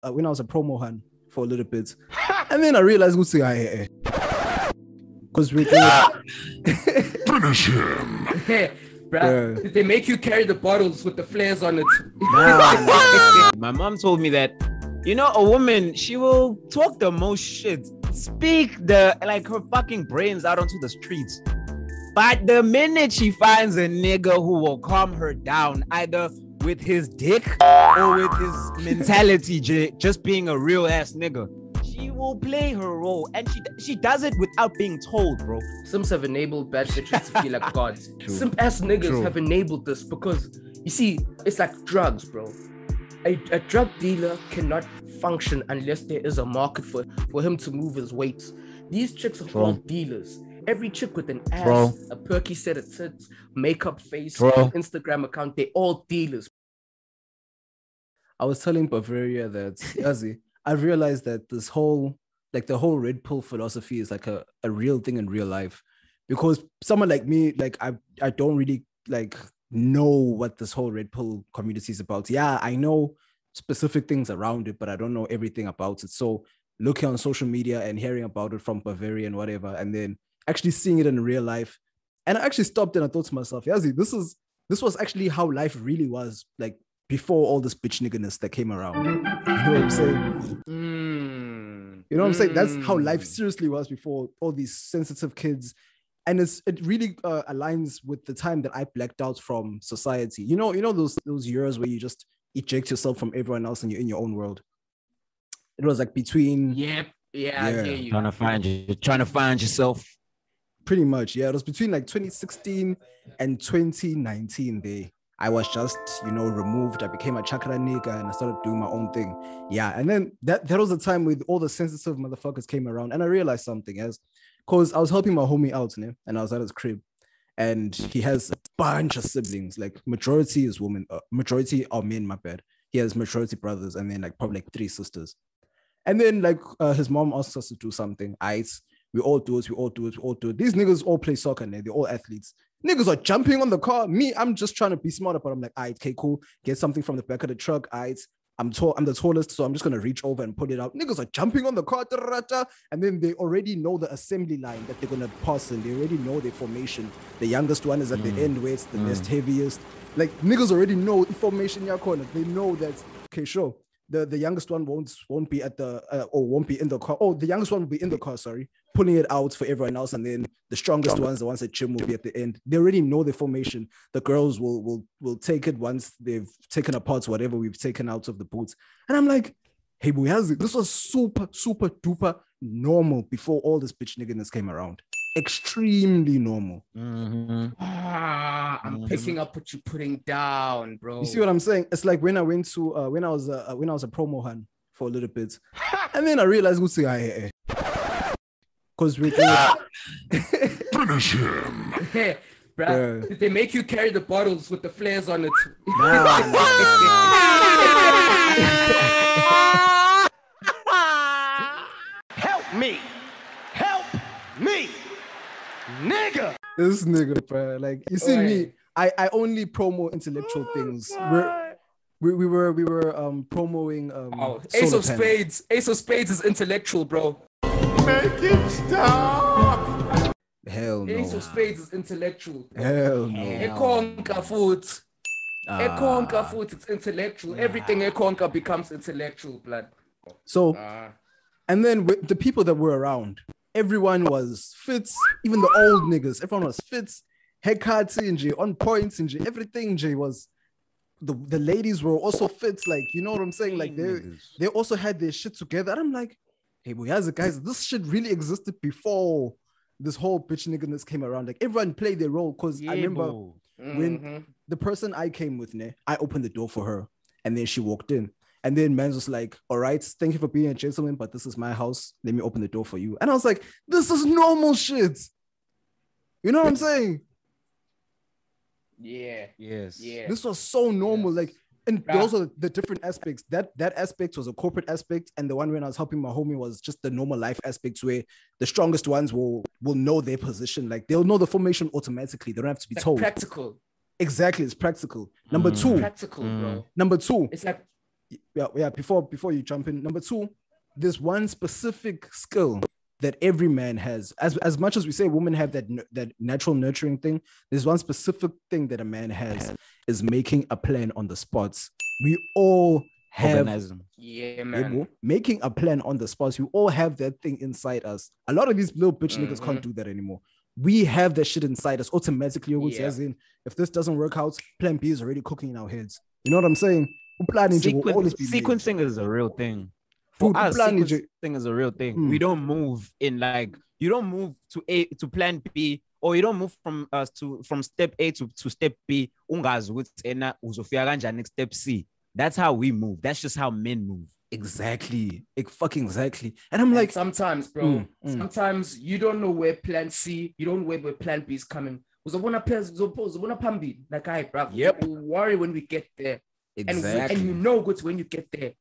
a promo hand for a little bit, and then I realized who's the because we finish him. Bruh, did they make you carry the bottles with the flares on it? Nah. My mom told me that, you know, a woman, she will talk the most shit, speak her fucking brains out onto the streets. But the minute she finds a nigga who will calm her down, either with his dick or with his mentality, just being a real ass nigga, she will play her role, and she does it without being told, bro. Simps have enabled bad bitches to feel like gods. Simp ass niggas have enabled this because, you see, it's like drugs, bro. A drug dealer cannot function unless there is a market for him to move his weight. These chicks are all dealers. Every chick with an ass, a perky set of tits, makeup face, Instagram account, they're all dealers. I was telling Bavaria that, Yazzie, I realized that this whole, the whole red pill philosophy is like a real thing in real life. Because someone like me, I don't really know what this whole red pill community is about. Yeah, I know specific things around it, but I don't know everything about it. So looking on social media and hearing about it from Bavaria and whatever, and then actually seeing it in real life. And I actually stopped and I thought to myself, Yazzie, this was actually how life really was, before all this bitch nigginess that came around. You know what I'm saying? You know what I'm saying? That's how life seriously was before all these sensitive kids. And it really aligns with the time that I blacked out from society. You know those years where you just eject yourself from everyone else and you're in your own world. It was between... Yep. Yeah, I hear you. Trying to find yourself. Pretty much, yeah. It was between 2016 and 2019 I was just, removed. I became a chakra nigga and I started doing my own thing. Yeah. And then that was the time with all the sensitive motherfuckers came around. And I realized something because I was helping my homie out, and I was at his crib. And he has a bunch of siblings. Majority is women. Majority are men, my bad. He has majority brothers and then probably 3 sisters. And then his mom asks us to do something. We all do it. These niggas all play soccer, and they're all athletes. Niggas are jumping on the car. Me, I'm just trying to be smarter, but I'm like, all right, okay, cool. Get something from the back of the truck. All right, I'm the tallest, so I'm just going to reach over and pull it out. Niggas are jumping on the car, and then they already know the assembly line that they're going to pass in. They already know their formation. The youngest one is at the end where it's the best, heaviest. Niggas already know the formation in your corner. They know that, okay, sure. The youngest one won't be at won't be in the car. Oh, the youngest one will be in the car, pulling it out for everyone else. And then the strongest ones, the ones at gym, will be at the end. They already know the formation. The girls will take it once they've taken apart whatever we've taken out of the boots. And I'm like, hey, boy, this was super, super duper normal before all this bitch nigginess came around. Extremely normal. I'm picking up what you're putting down, bro. You see what I'm saying? It's like when I went to when I was a promo hand for a little bit, and then I realized who's the because we finish him. Bruh, did they make you carry the bottles with the flares on it? Help me, nigga. This nigga, bro. You see me, I only promo intellectual things. We were promoting Ace of Spades. Ace of Spades is intellectual, bro. Make it stop. Hell no. Ace of Spades is intellectual. Hell no. Ekonka foot. It's intellectual. Everything Ekonka becomes intellectual, blood. So, and then with the people that were around, everyone was fit, even the old niggas. Everyone was fit, haircuts, on points, everything. Was the ladies were also fit. You know what I'm saying? They also had their shit together. And I'm like, hey, boy, guys, this shit really existed before this whole bitch nigginess came around. Everyone played their role because I remember when the person I came with, I opened the door for her, and then she walked in. And then man was like, all right, thank you for being a gentleman, but this is my house. Let me open the door for you. And I was like, this is normal shit. You know what I'm saying? Yeah. Yes. Yeah. This was so normal. Yes. And those are the different aspects. That aspect was a corporate aspect. And the one when I was helping my homie was just the normal life aspects where the strongest ones will know their position. They'll know the formation automatically. They don't have to be told. Practical. Exactly. It's practical. Number two. Practical, bro. Number two. It's like, yeah. Before you jump in, number two, there's one specific skill that every man has. As much as we say women have that natural nurturing thing, there's one specific thing that a man has is making a plan on the spots. We all have man. Making a plan on the spots. We all have that thing inside us. A lot of these little bitch niggas can't do that anymore. We have that shit inside us automatically. As in, if this doesn't work out, plan B is already cooking in our heads. You know what I'm saying? Sequencing is a real thing. For us, sequencing is a real thing. We don't move in like, you don't move to plan B, or you don't move from step A to step B. Ungazi ukuthi uzofika kanjani next step C. That's how we move. That's just how men move. Exactly. Exactly. And I'm like, sometimes, bro, sometimes you don't know where plan C, you don't know where plan B is coming. Like, bro, yep. We'll worry when we get there. Exactly. And you know good when you get there.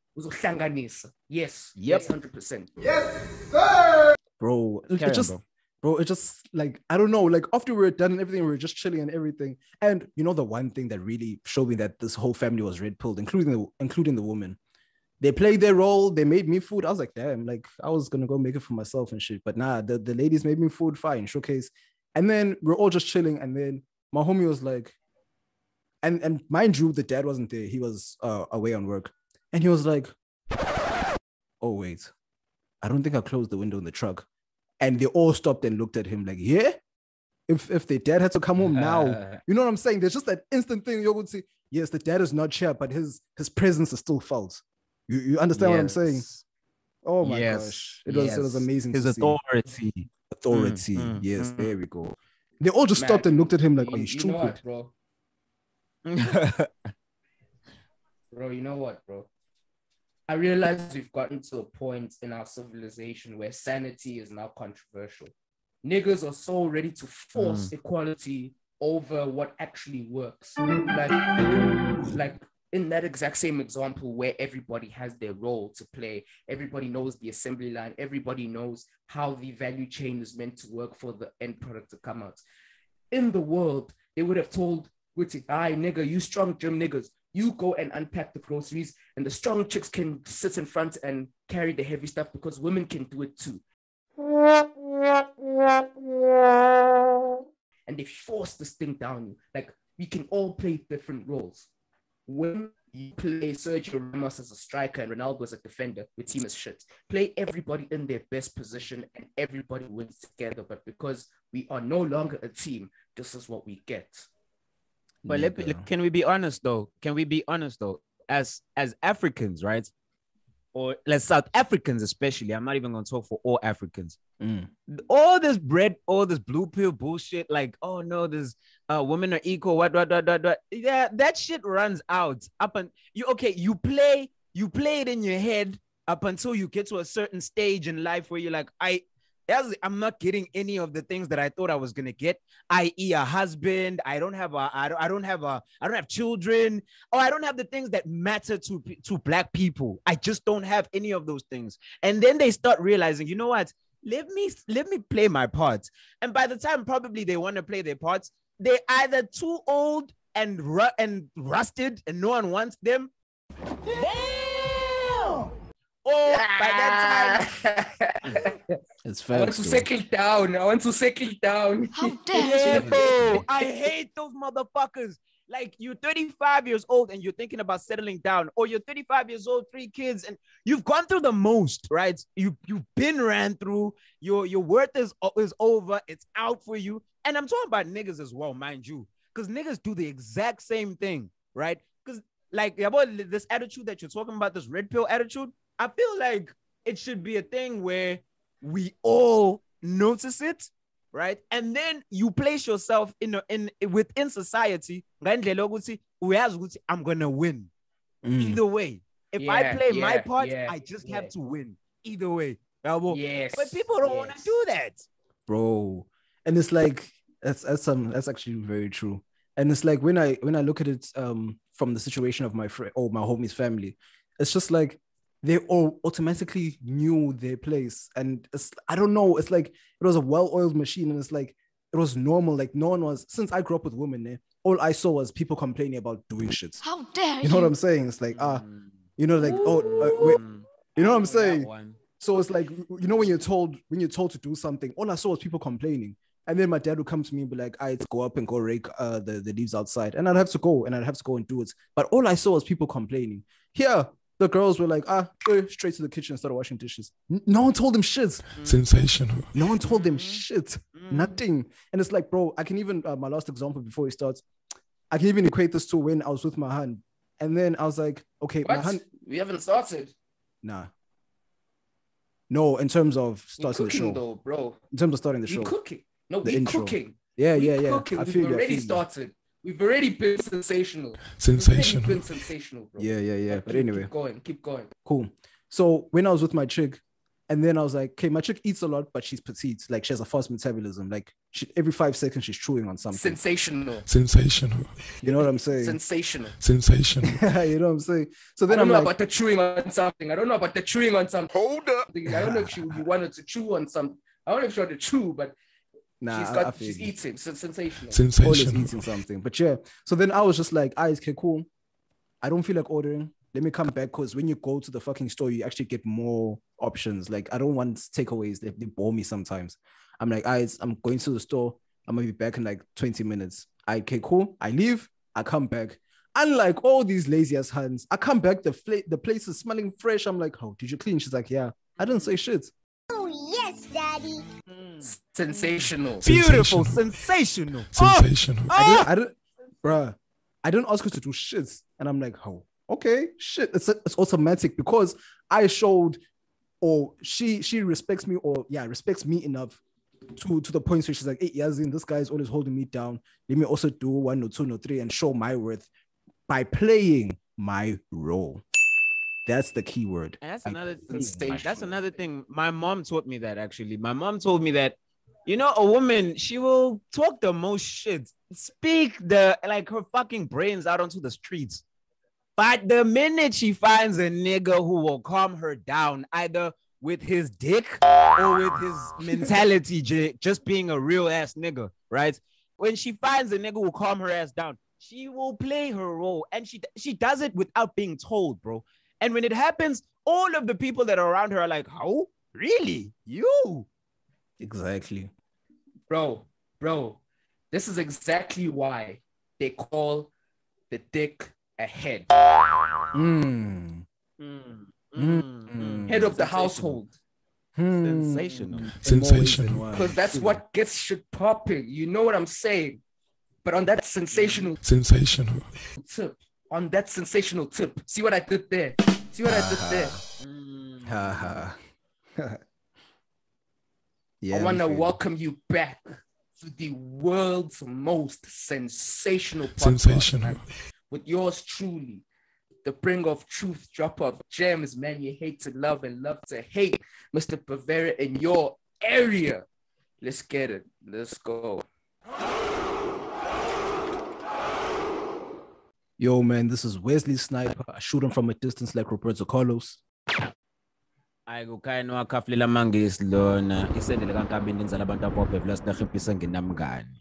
Yes. Yep. 100%. Yes, sir. Bro, it's just like, I don't know, like after we were done and everything, we were just chilling and everything. And you know, the one thing that really showed me that this whole family was red pilled, including the woman. They played their role. They made me food. I was like, damn, like I was gonna go make it for myself and shit. But nah, the ladies made me food, fine, showcase. And then we're all just chilling. And then my homie was like, and mind you, the dad wasn't there. He was away on work. And he was like, oh wait, I don't think I closed the window in the truck. And they all stopped and looked at him like, yeah? If the dad had to come home now, you know what I'm saying? There's just that instant thing you would say, yes, the dad is not here, but his presence is still felt. You understand what I'm saying? Oh my gosh. It was amazing. His authority. Yes, there we go. They all just stopped and looked at him like, are you stupid? You know what, bro? Bro, you know what, bro? I realize we've gotten to a point in our civilization where sanity is now controversial. Niggas are so ready to force equality over what actually works. Like in that exact same example where everybody has their role to play, everybody knows the assembly line, everybody knows how the value chain is meant to work for the end product to come out. In the world, they would have told Witty, aye, nigga, you strong gym niggas, you go and unpack the groceries, and the strong chicks can sit in front and carry the heavy stuff because women can do it too. And they force this thing down you. Like, we can all play different roles. When you play Sergio Ramos as a striker and Ronaldo as a defender, your team is shit. Play everybody in their best position and everybody wins together. But because we are no longer a team, this is what we get. But can we be honest though? As Africans, right? Or like South Africans especially, I'm not even going to talk for all Africans. All this blue pill bullshit, like, oh no, there's women are equal, what. Yeah, that shit runs out. You play it in your head up until you get to a certain stage in life where you're like, I'm not getting any of the things that I thought I was gonna get, i.e., a husband. I don't have children, or I don't have the things that matter to Black people. I just don't have any of those things. And then they start realizing, you know what? Let me play my part. And by the time probably they want to play their parts, they're either too old and rusted, and no one wants them. Damn! Or by that time, it's I want to settle down. How dare you? I hate those motherfuckers. Like, you're 35 years old and you're thinking about settling down, or you're 35 years old, 3 kids, and you've gone through the most, right? You've been ran through. Your worth is over. It's out for you. And I'm talking about niggas as well, mind you, because niggas do the exact same thing, right? Because like about this attitude that you're talking about, this red pill attitude, I feel like it should be a thing where we all notice it, right? And then you place yourself within society. I'm gonna win either way. If I play my part, I just have to win either way. Yes, but people don't want to do that, bro. And it's like that's actually very true. And it's like when I look at it from the situation of my friend or my homie's family, it's just like they all automatically knew their place. And I don't know, it's like it was a well-oiled machine, and it's like it was normal. Like no one was, since I grew up with women, all I saw was people complaining about doing shit. How dare you? You know what I'm saying? It's like You know, like, wait, you know what I'm saying? One. So it's like, you know, when you're told to do something, all I saw was people complaining. And then my dad would come to me and be like, I'd go up and go rake the leaves outside. And I'd have to go and do it. But all I saw was people complaining. Here, the girls were like, go straight to the kitchen and start washing dishes. No one told them shit. Sensational. No one told them shit. Nothing. And it's like, bro, I can even, my last example before he starts, I can even equate this to when I was with my hand. And then I was like, okay, What? my hand. We haven't started. Nah. No, in terms of starting the show. Though, bro. In terms of starting the show. We cooking. No, The we intro. cooking. Yeah. Cooking. We've already started. We've already been sensational. Sensational. We've already been sensational, bro. Yeah. But anyway. Keep going. Cool. So when I was with my chick, and then I was like, okay, my chick eats a lot, but she's petite. Like she has a fast metabolism. Like every 5 seconds she's chewing on something. Sensational. You know what I'm saying? Sensational. You know what I'm saying? So then I don't I'm know like, about the chewing on something. Hold up. I don't know if she wanted to chew on something. I don't know if she wanted to chew, but she's eating. Sensational. Always eating something. But yeah. So then I was just like, okay, cool. I don't feel like ordering. Let me come back, because when you go to the fucking store, you actually get more options. Like, I don't want takeaways. They bore me sometimes. I'm like, I'm going to the store. I'm going to be back in like 20 minutes. Okay, cool. I leave. I come back. Unlike all these lazy ass hands, I come back. The place is smelling fresh. I'm like, oh, did you clean? She's like, yeah. I didn't say shit. Oh, yes, Daddy. Sensational. Beautiful. Sensational. I didn't ask her to do shit. And I'm like, oh. Okay, shit, it's automatic, because I showed, or she respects me, respects me enough to the point where she's like, hey, Yazin, this guy's always holding me down. Let me also do 1 or 2 or 3 and show my worth by playing my role. That's the key word. And that's another thing. That's another thing. My mom taught me that, actually. My mom told me that, you know, a woman, she will talk the most shit, speak her fucking brains out onto the streets. But the minute she finds a nigga who will calm her down, either with his dick or with his mentality, just being a real ass nigga, right? When she finds a nigga who will calm her ass down, she will play her role, and she does it without being told, bro. And when it happens, all of the people that are around her are like, "How? Really? You?" Exactly. Bro, this is exactly why they call the dick a head. Head of the household. Sensational. Because that's what gets shit popping. You know what I'm saying? But on that sensational tip, see what I did there? Yeah, I want to welcome you back to the world's most sensational podcast, man. With yours truly, the bringer of truth, dropper of gems, man you hate to love and love to hate, Mr. Bavaria in your area. Let's get it. Let's go. Yo, man, this is Wesley Sniper. I shoot him from a distance like Roberto Carlos. I go kind of kaflela mangis lona isendele kankabini inzala abantu abophe plus nakhipisa nginamngani.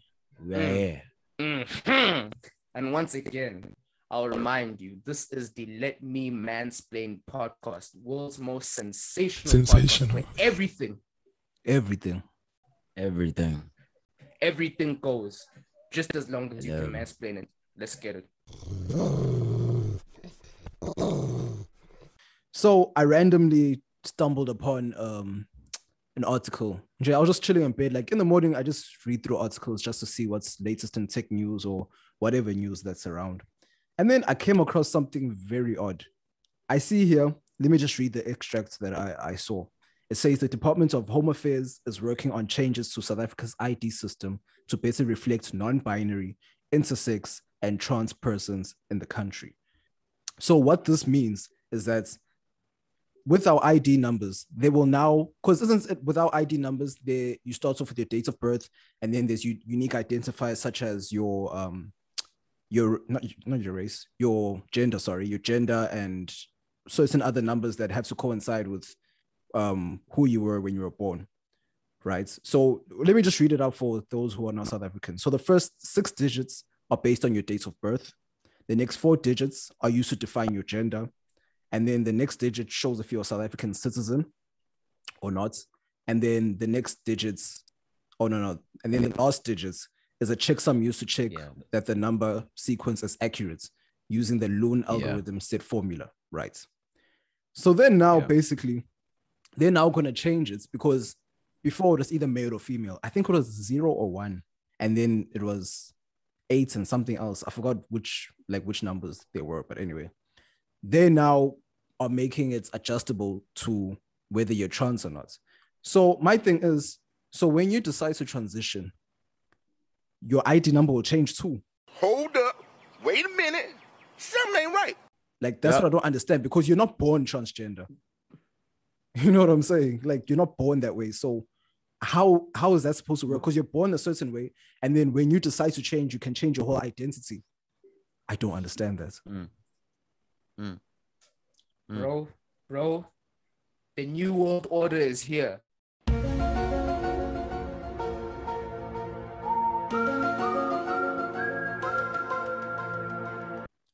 And once again, I'll remind you, this is the Let Me Mansplain Podcast, world's most sensational podcast, where everything goes, just as long as you can mansplain it. Let's get it. So I randomly stumbled upon an article. I was just chilling in bed. Like in the morning, I just read through articles just to see what's latest in tech news or whatever news that's around. And then I came across something very odd. I see here, let me just read the extract that I saw. It says the Department of Home Affairs is working on changes to South Africa's ID system to better reflect non-binary, intersex, and trans persons in the country. So what this means is that with our ID numbers, they will now, because isn't it without ID numbers, you start off with your date of birth, and then there's unique identifiers such as your not your race, your gender, and certain other numbers that have to coincide with who you were when you were born, right? So let me just read it out for those who are not South African. So the first 6 digits are based on your date of birth. The next 4 digits are used to define your gender. And then the next digit shows if you're a South African citizen or not. And then the next digits, and then the last digits is a checksum used to check that the number sequence is accurate using the Loon algorithm set formula, right? So then now basically, they're now going to change it because before it was either male or female. I think it was 0 or 1. And then it was 8 and something else. I forgot which numbers they were, but anyway, they now are making it adjustable to whether you're trans or not. So my thing is, so when you decide to transition, your ID number will change too. Hold up. Wait a minute. Something ain't right. Like, that's what I don't understand, because you're not born transgender. You know what I'm saying? Like, you're not born that way. So how is that supposed to work? Because you're born a certain way, and then when you decide to change, you can change your whole identity. I don't understand that. Bro, the new world order is here.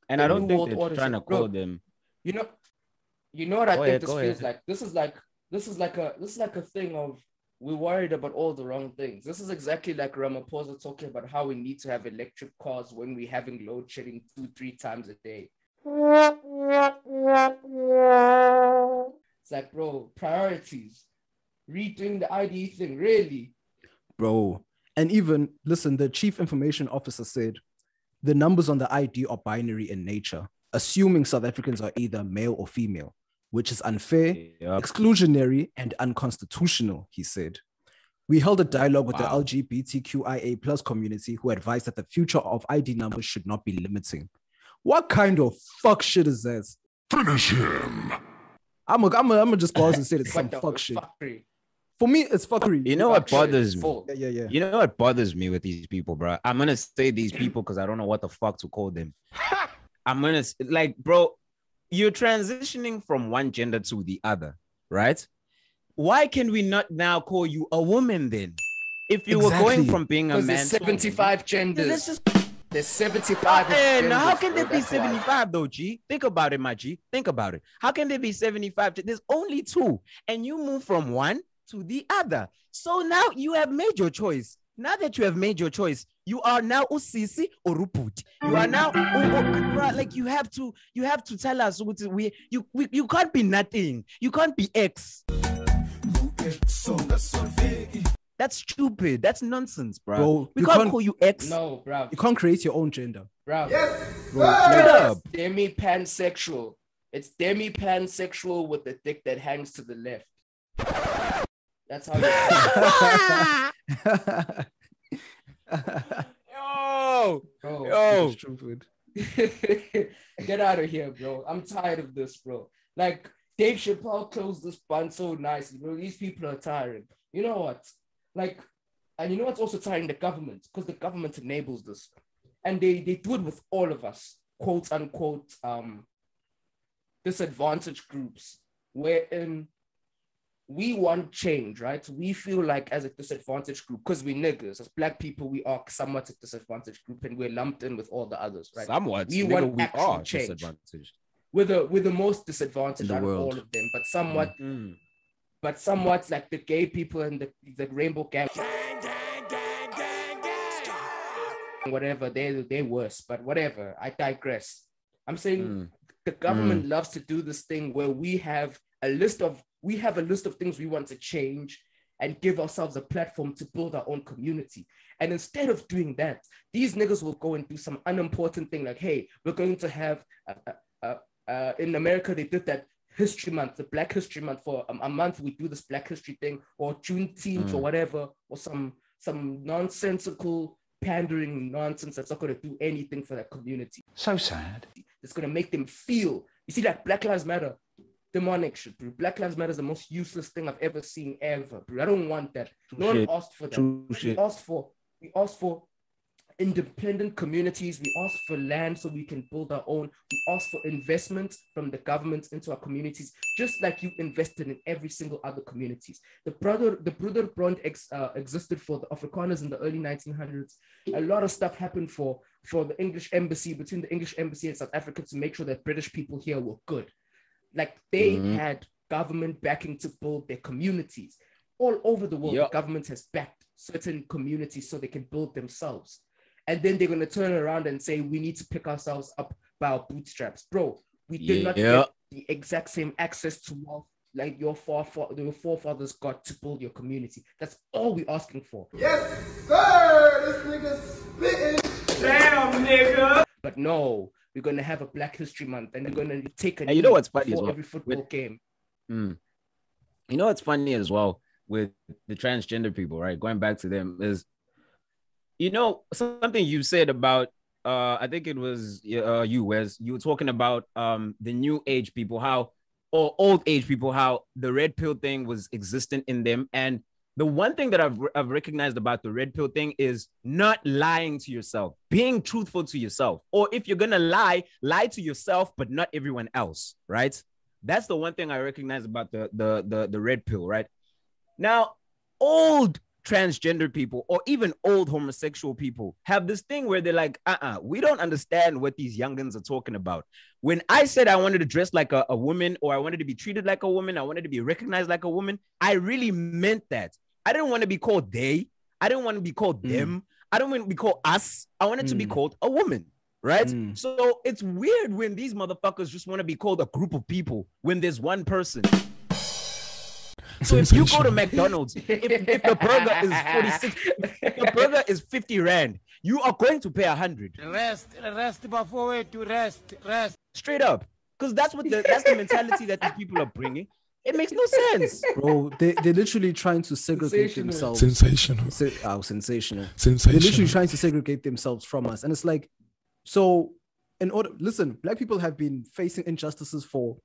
And I don't think they're trying to call them. You know what I think this feels like? This is like a thing of, we're worried about all the wrong things. This is exactly like Ramaphosa talking about how we need to have electric cars when we're having load shedding 2-3 times a day. It's like, bro, priorities. Redoing the ID thing, really? Bro, and even, listen, the chief information officer said, the numbers on the ID are binary in nature, assuming South Africans are either male or female, which is unfair, exclusionary, and unconstitutional, he said. We held a dialogue with the LGBTQIA plus community who advised that the future of ID numbers should not be limiting. What kind of fuck shit is that? Finish him. I'm gonna just pause and say it's some fuck shit. Fuckery. For me, it's fuckery. You know what bothers me? Yeah. You know what bothers me with these people, bro? I'm gonna say these people because I don't know what the fuck to call them. I'm gonna like, bro, you're transitioning from one gender to the other, right? Why can we not now call you a woman then? If you were going from being a man, there's 75 genders. There's 75. Now, how can there be 75 though, G? Think about it, my G. Think about it. How can there be 75? There's only 2, and you move from one to the other. So now you have made your choice. Now that you have made your choice, you are now Usisi or Ruput. You are now like you have to tell us you can't be nothing. You can't be X. That's stupid. That's nonsense, bro. We can't call you X. No, bro. You can't create your own gender. Bro. Yes, It's demi-pansexual. It's demi-pansexual with the dick that hangs to the left. That's how you Yo. Stupid. Get out of here, bro. I'm tired of this, bro. Like, Dave Chappelle closed this bun so nicely, bro. These people are tiring. You know what? Like, and you know what's also tiring? The government, because the government enables this. And they do it with all of us, quote unquote, disadvantaged groups, wherein we want change, right? We feel like as a disadvantaged group, because we niggas, as black people, we are somewhat a disadvantaged group and we're lumped in with all the others, right? Somewhat. We want actual change. Disadvantaged. We're the most disadvantaged out of all of them, but somewhat like the gay people and the rainbow gang, whatever, they're worse, but whatever, I digress. I'm saying the government loves to do this thing where we have a list of things we want to change and give ourselves a platform to build our own community. And instead of doing that, these niggas will go and do some unimportant thing like, hey, we're going to have in America, they did that History Month, the Black History Month, for a month. We do this Black History thing, or Juneteenth or whatever, or some nonsensical pandering nonsense that's not going to do anything for that community. So sad. It's going to make them feel. You see, that Black Lives Matter, demonic shit, bro. Black Lives Matter is the most useless thing I've ever seen ever, bro. I don't want that. No one asked for that. We asked for independent communities. We asked for land so we can build our own. We asked for investment from the government into our communities, just like you invested in every single other communities. The Broederbond existed for the Afrikaners in the early 1900s. A lot of stuff happened for the English embassy, between the English embassy and South Africa, to make sure that British people here were good. Like they had government backing to build their communities. All over the world, the government has backed certain communities so they can build themselves. And then they're going to turn around and say, we need to pick ourselves up by our bootstraps. Bro, we did not get the exact same access to wealth like your forefathers got to build your community. That's all we're asking for. Yes, sir! This nigga spitting. Damn, nigga! But no, we're going to have a Black History Month and we're going to take a you know what's funny as well? Every football game. You know what's funny as well with the transgender people, right? Going back to them is, you know, something you said about, I think it was you, Wes, you were talking about the new age people, or old age people, how the red pill thing was existent in them. And the one thing that I've recognized about the red pill thing is not lying to yourself, being truthful to yourself. Or if you're going to lie to yourself, but not everyone else, right? That's the one thing I recognize about the red pill, right? Now, old transgender people or even old homosexual people have this thing where they're like, we don't understand what these youngins are talking about. When I said I wanted to dress like a woman, or I wanted to be treated like a woman, I wanted to be recognized like a woman, I really meant that. I didn't want to be called they. I didn't want to be called them. I don't want to be called us. I wanted to be called a woman, right? So it's weird when these motherfuckers just want to be called a group of people when there's one person. So if you go to McDonald's, if the burger is 46, if the burger is 50 rand, you are going to pay 100. Rest before way to rest. Straight up, because that's the mentality that these people are bringing. It makes no sense, bro. They're literally trying to segregate themselves. Sensational. Sensational. They're literally trying to segregate themselves from us, and it's like, so listen, Black people have been facing injustices for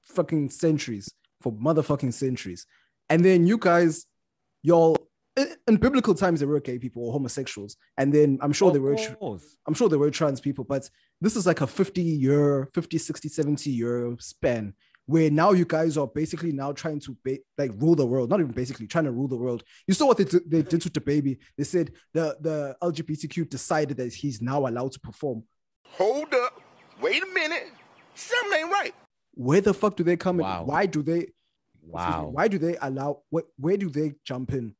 fucking centuries. For motherfucking centuries. And then you guys, y'all, in biblical times there were gay people or homosexuals, and then I'm sure there were trans people, but this is like a 50, 60, 70 year span where now you guys are basically now trying to rule the world. Not even basically, trying to rule the world. You saw what they did to the baby. They said the LGBTQ decided that he's now allowed to perform. Hold up. Wait a minute. Something ain't right. Where the fuck do they come in? Wow. Why do they allow? Where do they jump in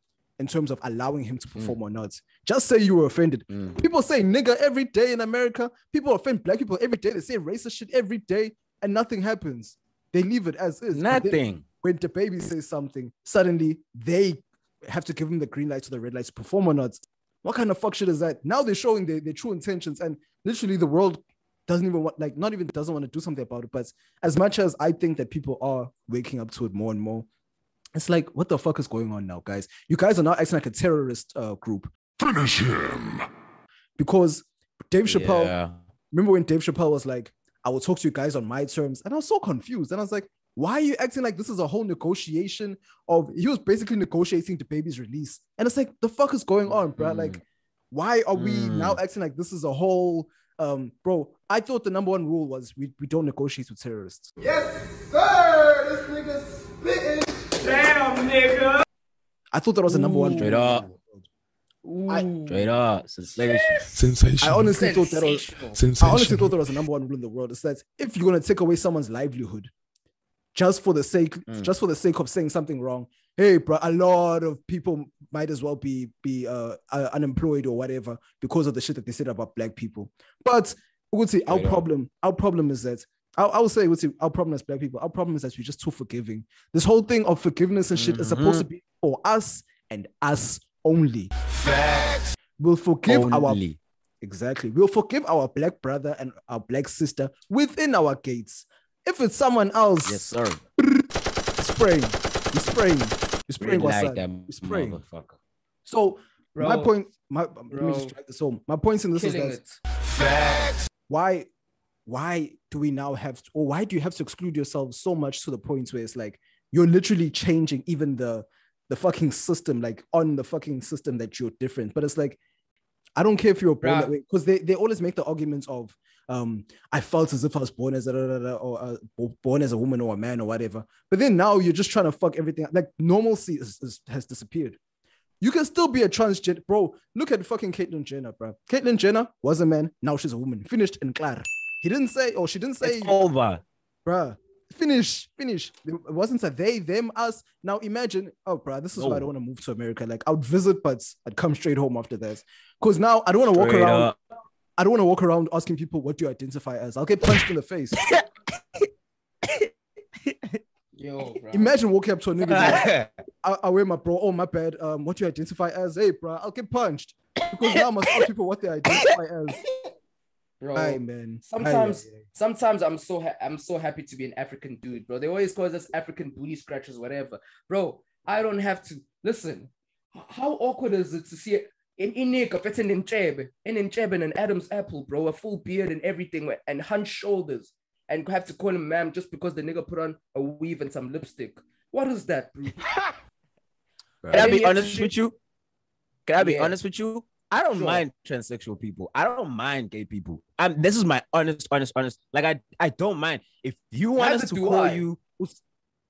terms of allowing him to perform or not? Just say you were offended. People say nigga every day in America. People offend Black people every day. They say racist shit every day, and nothing happens. They leave it as is. Nothing. When the baby says something, suddenly they have to give him the green light to the red light to perform or not. What kind of fuck shit is that? Now they're showing their true intentions, and literally the world doesn't even want, doesn't want to do something about it. But as much as I think that people are waking up to it more and more, it's like, what the fuck is going on now, guys? You guys are now acting like a terrorist group. Finish him. Because Dave Chappelle, remember when Dave Chappelle was like, I will talk to you guys on my terms. And I was so confused. And I was like, why are you acting like this is a whole negotiation he was basically negotiating the baby's release. And it's like, the fuck is going on, bro? Like, why are we now acting like this is a whole, bro, I thought the number one rule was we don't negotiate with terrorists. Yes, sir! This nigga spitting. Damn, nigga! I thought that was the number one. Straight up. Straight up. Sensational. I honestly thought that was the number one rule in the world. It's that if you're gonna take away someone's livelihood just for the sake of saying something wrong, hey, bro, a lot of people might as well be unemployed or whatever because of the shit that they said about Black people. But I would say our problem is that I would say our problem as Black people, our problem is that we're just too forgiving. This whole thing of forgiveness and shit is supposed to be for us and us only. Facts. We'll forgive we'll forgive our Black brother and our Black sister within our gates. If it's someone else, yes, sir. Spraying. Motherfucker. So Bro, my point, let me just drive this home. My point in this is that Facts. why do we now have to, or why do you have to exclude yourself so much to the point where it's like you're literally changing even the fucking system, like on the fucking system that you're different. But it's like, I don't care if you're born that way, because they always make the arguments of I felt as if I was born as born as a woman or a man or whatever. But then now you're just trying to fuck everything. Like normalcy has disappeared. You can still be a transgender, bro. Look at fucking Caitlyn Jenner, bro. Caitlyn Jenner was a man, now she's a woman. Finished and clear. He didn't say, or she didn't say, it's over, bro. Finish. It wasn't a they, them, us. Now imagine, oh, bro, this is why I don't want to move to America. Like, I would visit, but I'd come straight home after that. Because now I don't want to walk around. I don't want to walk around asking people, what do you identify as? I'll get punched in the face. Yo, bro. Imagine walking up to a nigga. I wear my bro. Oh, my bad. What do you identify as? Hey, bro, I'll get punched. Because now I must ask people what they identify as. Bro, Aye, man. Sometimes I'm so happy to be an African dude, bro. They always call us African booty scratchers, whatever. Bro, I don't have to listen. How awkward is it to see in Inika fitting in Cheb and an Adam's apple, bro, a full beard and everything, and hunched shoulders, and have to call him ma'am just because the nigga put on a weave and some lipstick. What is that, bro? Can I be honest with you? Honest with you? I don't mind transsexual people. I don't mind gay people. This is my honest. Like, I don't mind. If you want us to call you,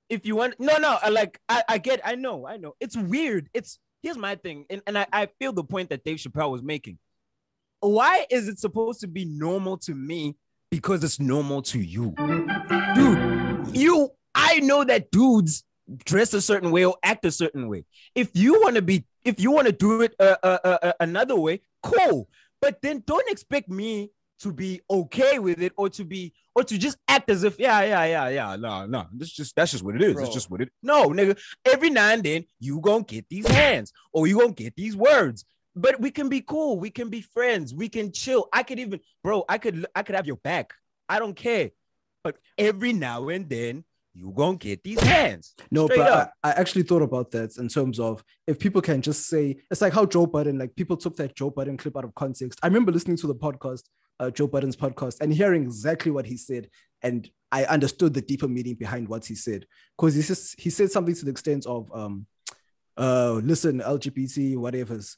if you want, I know. It's weird. Here's my thing. And I feel the point that Dave Chappelle was making. Why is it supposed to be normal to me because it's normal to you? Dude, I know that dudes dress a certain way or act a certain way. If you want to do it another way, cool. But then don't expect me to be okay with it or to just act as if no. That's just what it is. Bro. It's just what it. No, nigga. Every now and then you gonna get these hands or you gonna get these words. But we can be cool. We can be friends. We can chill. I could have your back. I don't care. But every now and then you gonna get these hands. No, but I actually thought about that in terms of if people can just say, it's like how Joe Budden, like people took that Joe Budden clip out of context. I remember listening to the podcast, Joe Budden's podcast, and hearing exactly what he said. And I understood the deeper meaning behind what he said. Because he said something to the extent of, listen, LGBT, whatever's.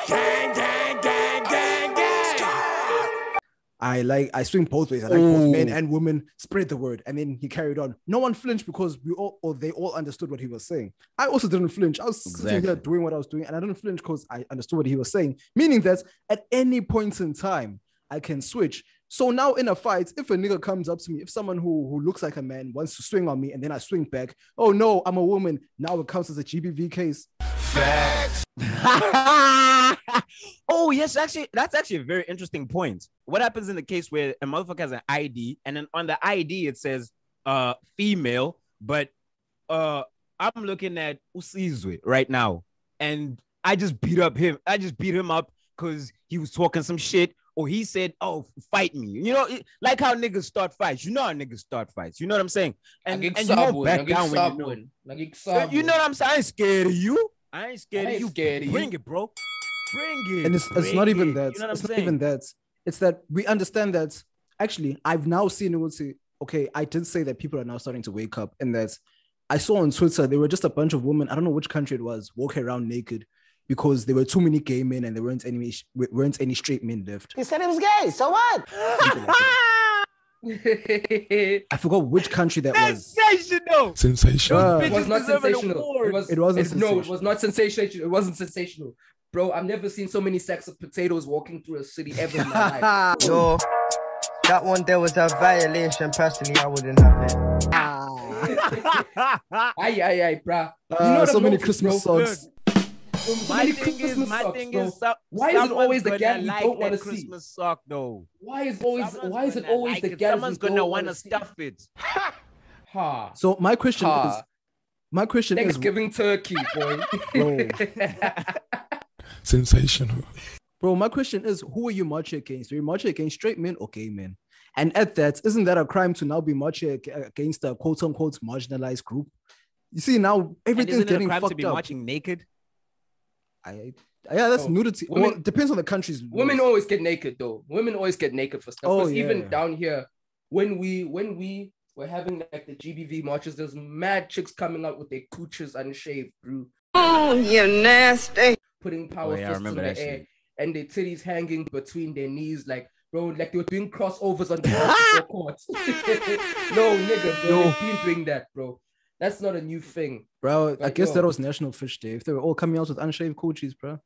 I swing both ways. I like both men and women. Spread the word. And then he carried on. No one flinched because they all understood what he was saying. I also didn't flinch. I was sitting here doing what I was doing, and I didn't flinch because I understood what he was saying. Meaning that at any point in time, I can switch. So now in a fight, if a nigga comes up to me, if someone who looks like a man wants to swing on me and then I swing back, oh no, I'm a woman. Now it counts as a GBV case. Facts. Oh, yes, that's actually a very interesting point. What happens in the case where a motherfucker has an ID and then on the ID it says female, but I'm looking at Usizwe right now and I just beat him up because he was talking some shit or he said, oh, fight me. You know, like how niggas start fights. You know how niggas start fights. You know what I'm saying? And you won't back down when you know. You know what I'm saying? I ain't scared of you. I ain't scared of you. Bring it, bro. Bring it. And it's not even that. You know it's not even that. It's that we understand that actually I've now seen it say, okay, I did say that people are now starting to wake up and that I saw on Twitter, there were just a bunch of women, I don't know which country it was, walking around naked because there were too many gay men and there weren't any straight men left. He said he was gay, so what? I forgot which country that was. Sensational. It was not sensational. It wasn't sensational. No, it was not sensational. It wasn't sensational. Bro, I've never seen so many sacks of potatoes walking through a city ever in my life. Yo, that one there was a violation. Personally, I wouldn't have it. Aye, bro. So many Christmas songs. My thing is, why is it always the gal you don't want to see? Christmas sock though. Why is it always the gal someone's gonna want to stuff it? So my question is Thanksgiving turkey, boy. Bro. Sensational. Bro, my question is, who are you marching against? Are you marching against straight men or gay men? And at that, isn't that a crime to now be marching against a quote-unquote marginalized group? You see, now everything's getting fucked up. To be marching naked? That's nudity. Well, it depends on the countries. Women always get naked, though. Women always get naked for stuff. Even down here, when we were having like the GBV marches, there's mad chicks coming out with their cooches unshaved, bro. Oh, you nasty. Putting power fists in the air and their titties hanging between their knees, like, bro, like they were doing crossovers on the basketball court. No, nigga, bro, they've been doing that, bro. That's not a new thing. Bro, like, I guess that was National Fish Day. If they were all coming out with unshaved coochies, bro.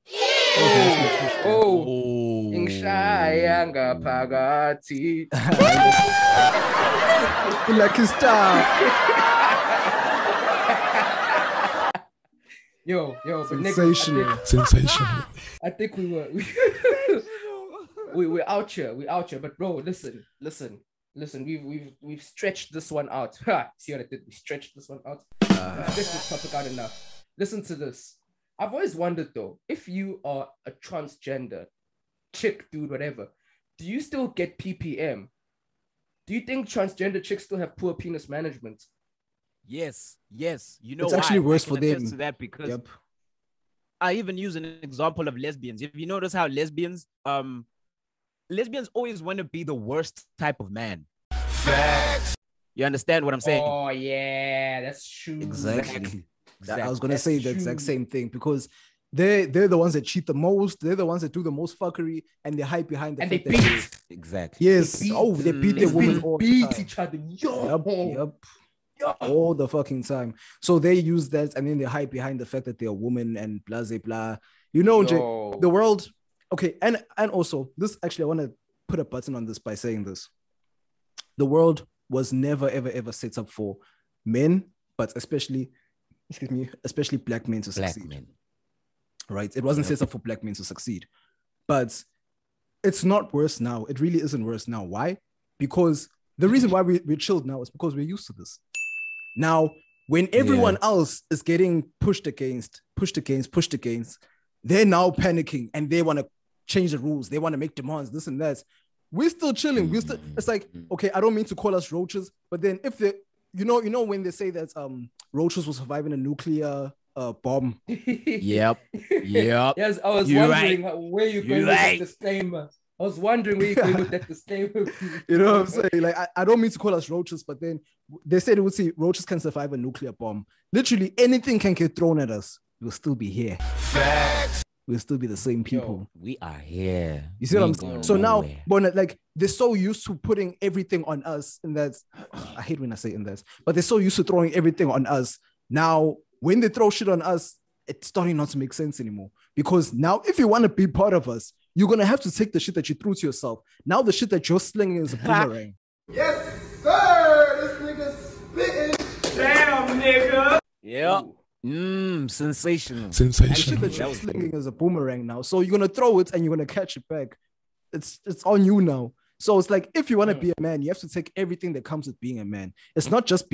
Pagati. Like his style. Yo, but Sensational. Sensational. I think we were we're out here. But bro, listen. We've stretched this one out. See what I did? We stretched this one out. We stretched this topic out enough. Listen to this. I've always wondered though, if you are a transgender chick, dude, whatever, do you still get PPM? Do you think transgender chicks still have poor penis management? Yes. You know, it's actually worse for them. To that because I even use an example of lesbians. If you notice how lesbians always want to be the worst type of man. Facts. You understand what I'm saying? Oh yeah, that's true. Exactly. I was gonna say the exact same thing because they're the ones that cheat the most. They're the ones that do the most fuckery, and they hide behind the fact that exactly. Yes. They beat their women all the time. Each other. Yep. All the fucking time. So they use that, and then they hide behind the fact that they're a woman and blah blah blah. You know, the world. Okay, and also this actually, I want to put a button on this by saying this: the world was never ever set up for men, but especially black men to succeed. Right? It wasn't set up for black men to succeed, but it's not worse now. It really isn't worse now. Why? Because the reason why we're chilled now is because we're used to this. Now, when everyone else is getting pushed against, they're now panicking and they want to change the rules. They want to make demands, this and that. We're still chilling. It's like, okay, I don't mean to call us roaches, but then if they, you know, when they say that roaches will survive in a nuclear bomb. Yep. Yes, I was wondering where you're going with that disclaimer. I was wondering where you're going with that disclaimer. You know what I'm saying? Like, I don't mean to call us roaches, but then they said it would say roaches can survive a nuclear bomb. Literally anything can get thrown at us. We'll still be here. Facts. We'll still be the same people. We are here. You see what I'm saying? So now, but like they're so used to putting everything on us, and that's I hate when I say in that, but they're so used to throwing everything on us. Now, when they throw shit on us, it's starting not to make sense anymore. Because now, if you want to be part of us, you're gonna have to take the shit that you threw to yourself. Now the shit that you're slinging is a boomerang. Yes, sir. This nigga spitting. Damn, nigga. Yeah. Sensational. And shit that you're slinging is a boomerang now. So you're gonna throw it and you're gonna catch it back. It's on you now. So it's like, if you want to be a man, you have to take everything that comes with being a man. It's not just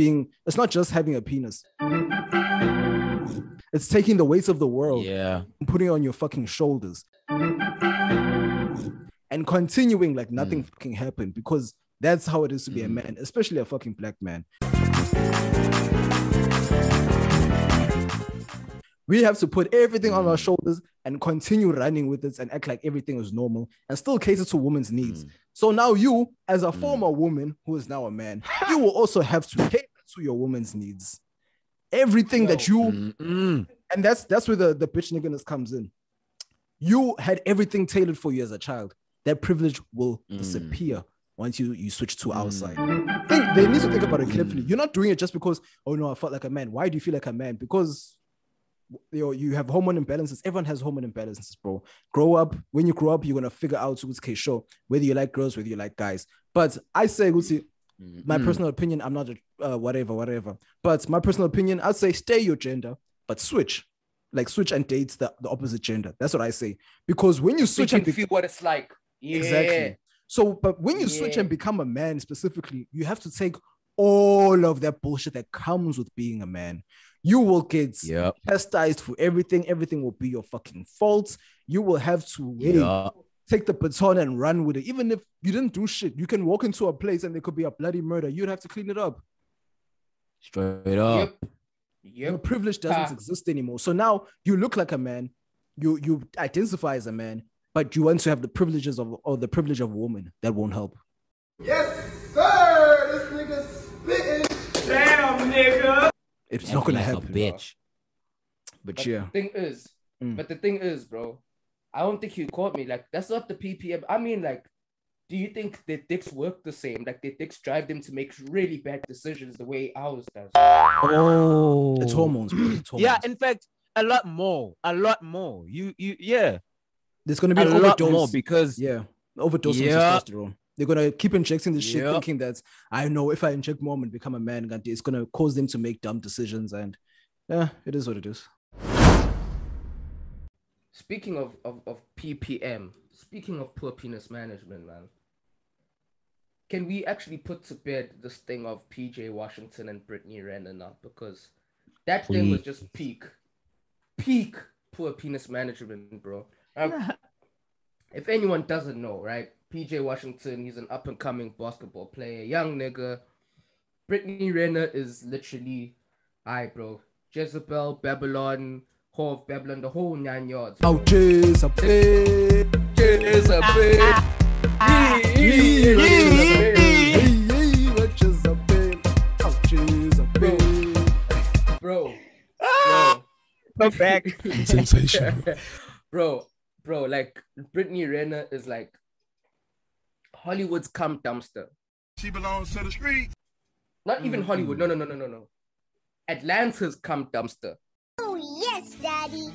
having a penis. It's taking the weight of the world. Yeah. And putting it on your fucking shoulders. And continuing like nothing fucking happened, because that's how it is to be a man, especially a fucking black man. We have to put everything on our shoulders and continue running with it and act like everything is normal and still cater to women's needs. So now you, as a former woman who is now a man, you will also have to cater to your woman's needs. Everything that you, and that's where the bitch nigginess comes in. You had everything tailored for you as a child. That privilege will disappear once you switch to outside. They need to think about it carefully. You're not doing it just because, oh no, I felt like a man. Why do you feel like a man? Because you have hormone imbalances. Everyone has hormone imbalances, bro. When you grow up, you're gonna figure out who's show whether you like girls, whether you like guys. But I say, my personal opinion, I'm not a whatever. But my personal opinion, I'd say stay your gender, but switch and date the opposite gender. That's what I say. Because when you switch and feel what it's like. Yeah. Exactly. So, but when you switch and become a man specifically, you have to take all of that bullshit that comes with being a man. You will get chastised for everything. Everything will be your fucking fault. You will have to take the baton and run with it. Even if you didn't do shit, you can walk into a place and there could be a bloody murder. You'd have to clean it up. Straight up. Yep. Your privilege doesn't exist anymore. So now you look like a man. You identify as a man, but you want to have the privileges of the privilege of a woman. That won't help. Yes, sir. This nigga spitting. Damn, nigga. It's not gonna happen, bitch. But the thing is, bro, I don't think you caught me. Like, that's not the PPM. I mean, like, do you think their dicks work the same? Like, their dicks drive them to make really bad decisions the way ours does? Oh, it's hormones, bro. It's hormones. Yeah, in fact, a lot more. Yeah. There's gonna be an overdose. Lot more because overdose of testosterone. They're gonna keep injecting this shit, thinking that I know if I inject more and become a man, it's gonna cause them to make dumb decisions. And it is what it is. Speaking of PPM, speaking of poor penis management, man, can we actually put to bed this thing of PJ Washington and Brittany Renner now? Because that thing was just peak poor penis management, bro. If anyone doesn't know, right? PJ Washington, he's an up-and-coming basketball player, young nigga. Brittany Renner is literally, bro, Jezebel, Babylon, Whore of Babylon, the whole 9 yards. Oh, Jezebel. Bro. Come back. Sensational. Bro, like Brittany Renner is like Hollywood's cum dumpster. She belongs to the street. Not even Hollywood. No. Atlanta's cum dumpster. Oh, yes, Daddy.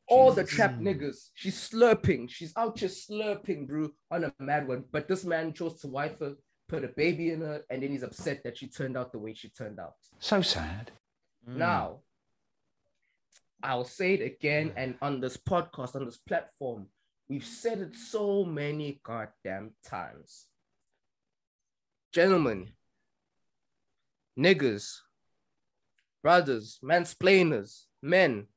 All the trap niggas. She's slurping. She's out here slurping, bro, on a mad one. But this man chose to wife her, put a baby in her, and then he's upset that she turned out the way she turned out. So sad. Now, I'll say it again, and on this podcast, on this platform, we've said it so many goddamn times. Gentlemen, niggas, brothers, mansplainers, men,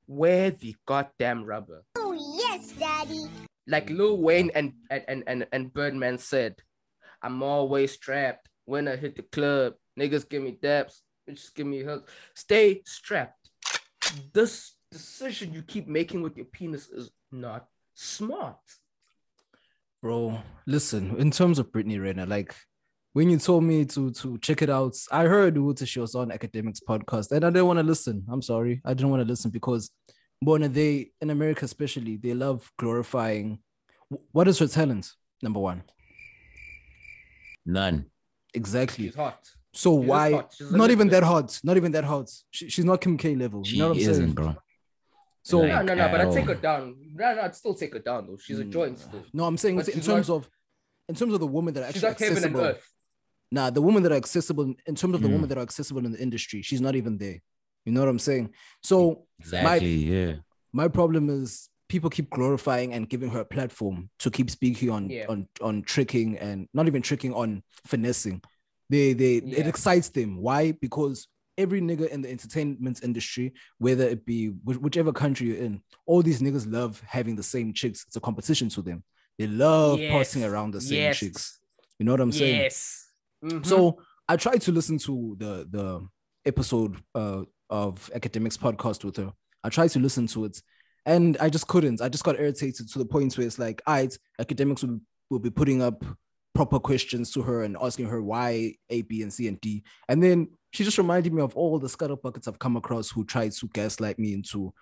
wear the goddamn rubber. Oh, yes, Daddy. Like Lil Wayne and Birdman said, I'm always strapped when I hit the club. Niggas give me daps, bitches give me hugs. Stay strapped. This decision you keep making with your penis is not smart. Bro, listen, in terms of Brittany Renner, like when you told me to check it out, I heard she was on Academics podcast and I didn't want to listen. I'm sorry. I didn't want to listen because they, in America especially, they love glorifying. What is her talent? Number one. None. Exactly. She's hot. So She's why? hot. Not even that hot. Not even that hot. She's not Kim K level. You know what I'm saying, bro. So No, but I'd take her down. No, I'd still take her down though. She's a joint still. No, I'm saying in terms of the women that are She's actually like heaven and accessible. earth. Nah, the women that are accessible in terms of the women that are accessible in the industry, she's not even there. You know what I'm saying? So my problem is people keep glorifying and giving her a platform to keep speaking on tricking and not even tricking, on finessing. It excites them. Why? Because every nigga in the entertainment industry, whether it be whichever country you're in, all these niggas love having the same chicks. It's a competition to them. They love passing around the same chicks. You know what I'm saying? Yes. Mm-hmm. So I tried to listen to the episode of Academics podcast with her. I tried to listen to it and I just couldn't. I just got irritated to the point where it's like, Academics will be putting up proper questions to her and asking her why A, B, and C, and D. And then she just reminded me of all the scuttle buckets I've come across who tried to gaslight me into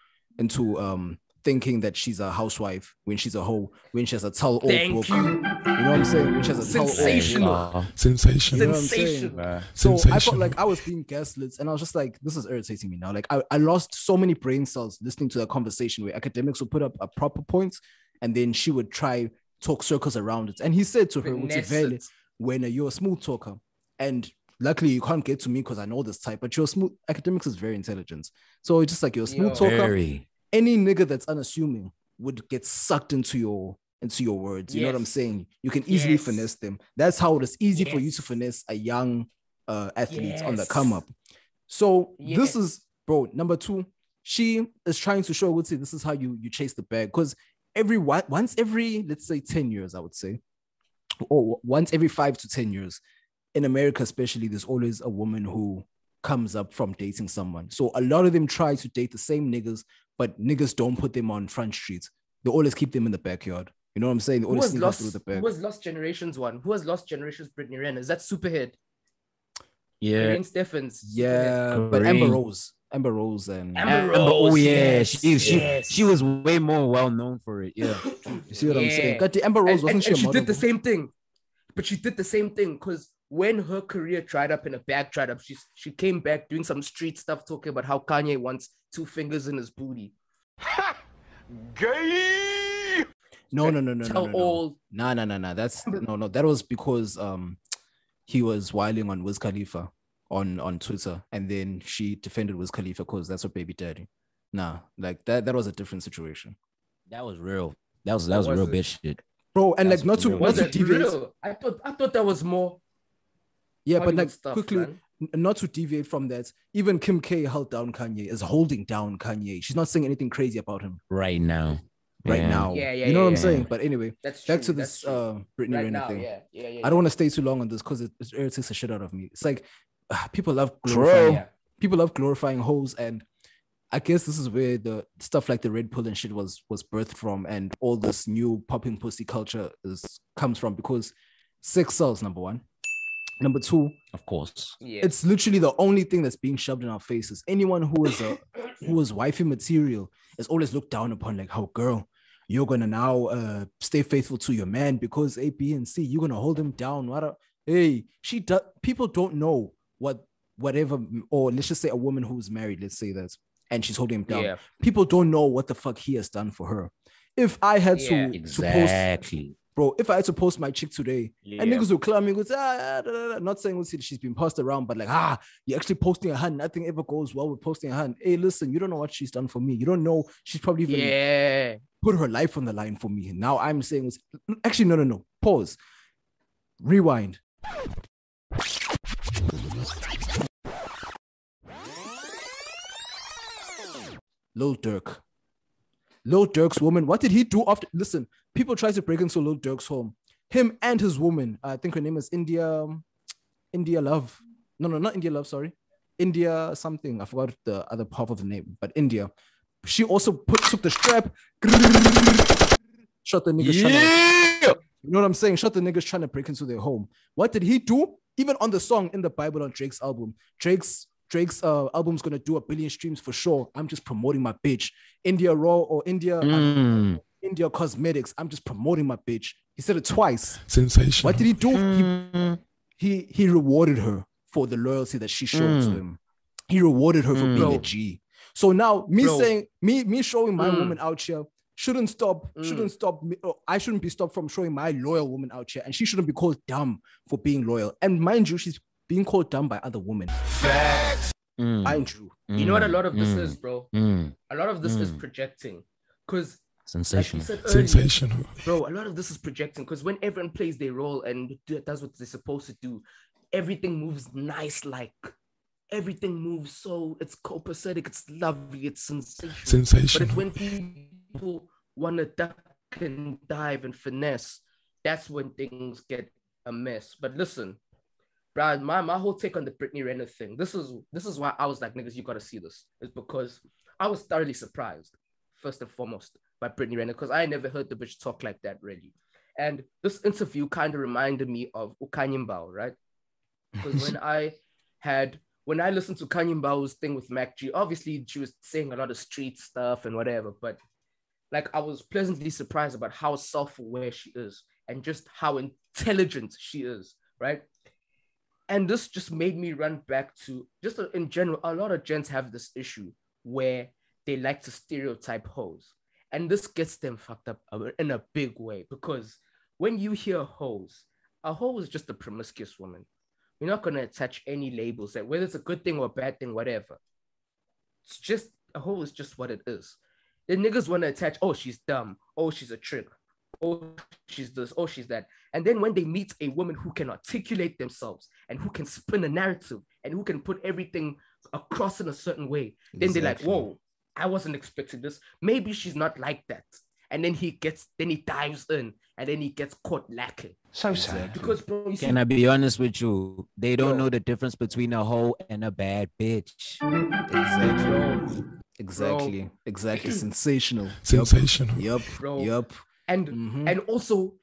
thinking that she's a housewife when she's a hoe, when she has a towel old book. You know what I'm saying? When she has a sensational. Sensational. You know what I'm saying? So I felt like I was being gaslit and I was just like, this is irritating me now. Like I lost so many brain cells listening to a conversation where Academics would put up a proper point and then she would try talk circles around it. And he said to her, when you're a smooth talker, and luckily you can't get to me because I know this type, but you're smooth. Academics is very intelligent. So it's just like you're a smooth talker. Any nigga that's unassuming would get sucked into your words. You know what I'm saying? You can easily finesse them. That's how it is easy for you to finesse a young athlete on the come up. So this is, bro, number two, she is trying to show, this is how you chase the bag. Because once every, let's say 10 years, I would say, or once every 5 to 10 years, in America especially, there's always a woman who comes up from dating someone. So a lot of them try to date the same niggas, but niggas don't put them on front streets. They always keep them in the backyard. You know what I'm saying? They always sneak them through the back. Who has Lost Generations one? Who has Lost Generations Brittany Renner? Is that Superhead? Yeah. Corinne Stephens. Yeah, Superhead. but Amber Rose and Amber Rose. Oh yeah, yes. she was way more well known for it. Yeah. You see what I'm saying? Got the Amber Rose wasn't she a model? She did the same thing. But she did the same thing because when her career dried up and her bag dried up, she came back doing some street stuff, talking about how Kanye wants 2 fingers in his booty. Gay. No. That's no. That was because he was whiling on Wiz Khalifa on Twitter, and then she defended Wiz Khalifa because that's her baby daddy. Nah, like that was a different situation. That was real. That was real bitch shit. Bro, and That's like not real. to deviate. Real? I thought that was more. Yeah, but Hollywood like stuff, quickly, man. not to deviate from that, even Kim K held down Kanye, is holding down Kanye. She's not saying anything crazy about him Right now. right Yeah. now. Yeah, you know what I'm yeah. saying? But anyway, That's back true, to that's this true. Brittany Right Renner now, thing. yeah. I don't want to stay too long on this because it irritates the shit out of me. It's like people love True. glorifying, Yeah. people love glorifying hoes, and I guess this is where the stuff like the red pill and shit was birthed from, and all this new popping pussy culture comes from, because sex sells, number one. Number two, Of course. Yeah. it's literally the only thing that's being shoved in our faces. Anyone who is wifey material is always looked down upon, like, how girl, you're gonna now stay faithful to your man because A, B, and C, you're gonna hold him down. Hey, people don't know whatever, or let's just say a woman who's married, let's say that, and she's holding him down. Yeah. People don't know what the fuck he has done for her. If I had to Exactly. if I had to post my chick today, and niggas will clown me, go, not saying she's been passed around, but like, you're actually posting a hand. Nothing ever goes well with posting a hand. Hey, listen, you don't know what she's done for me. You don't know she's probably even put her life on the line for me. Now I'm saying, actually, no. Pause. Rewind. Lil Durk's woman. What did he do after? Listen, people try to break into Lil Durk's home. Him and his woman. I think her name is India Love. No, not India Love. Sorry, India something. I forgot the other half of the name, but India. She also took the strap, shot the niggas. You know what I'm saying? Shot the niggas trying to break into their home. What did he do? Even on the song in the Bible on Drake's album, Drake's album's gonna do 1 billion streams for sure. I'm just promoting my bitch. India Raw or India Cosmetics. I'm just promoting my bitch. He said it twice. Sensational. What did he do? He rewarded her for the loyalty that she showed to him. He rewarded her for being a G. So now me showing my woman out here shouldn't stop me. I shouldn't be stopped from showing my loyal woman out here, and she shouldn't be called dumb for being loyal. And mind you, she's being called dumb by other women. Facts. Mind you. You know what a lot of this is, bro? A lot of this is projecting. Because Sensational. like you said earlier, Sensational. bro, a lot of this is projecting, because when everyone plays their role and does what they're supposed to do, everything moves nice, like everything moves so it's copacetic, it's lovely, it's sensational. But it's when people want to duck and dive and finesse, that's when things get a mess. But listen, Brad, my whole take on the Brittany Renner thing, this is why I was like, niggas, you gotta see this, is because I was thoroughly surprised, first and foremost, by Brittany Renner, because I never heard the bitch talk like that really. And this interview kind of reminded me of Ukanye Mbao, right? Because when I listened to Kanye Mbao's thing with Mac G, obviously she was saying a lot of street stuff and whatever, but like I was pleasantly surprised about how self-aware she is and just how intelligent she is, right? And this just made me run back to, just in general, a lot of gents have this issue where they like to stereotype hoes. And this gets them fucked up in a big way, because when you hear hoes, a hoe is just a promiscuous woman. You're not going to attach any labels, that whether it's a good thing or a bad thing, whatever. It's just, a hoe is just what it is. The niggas want to attach, oh, she's dumb. Oh, she's a trick. Oh, she's this. Oh, she's that. And then when they meet a woman who can articulate themselves and who can spin a narrative and who can put everything across in a certain way, then they're like, whoa, I wasn't expecting this. Maybe she's not like that. And then he dives in and then he gets caught lacking. So sad. Because, bro, you see, Can I be honest with you? They don't know the difference between a hoe and a bad bitch. Exactly. Sensational. Yep. Bro. Yep. And also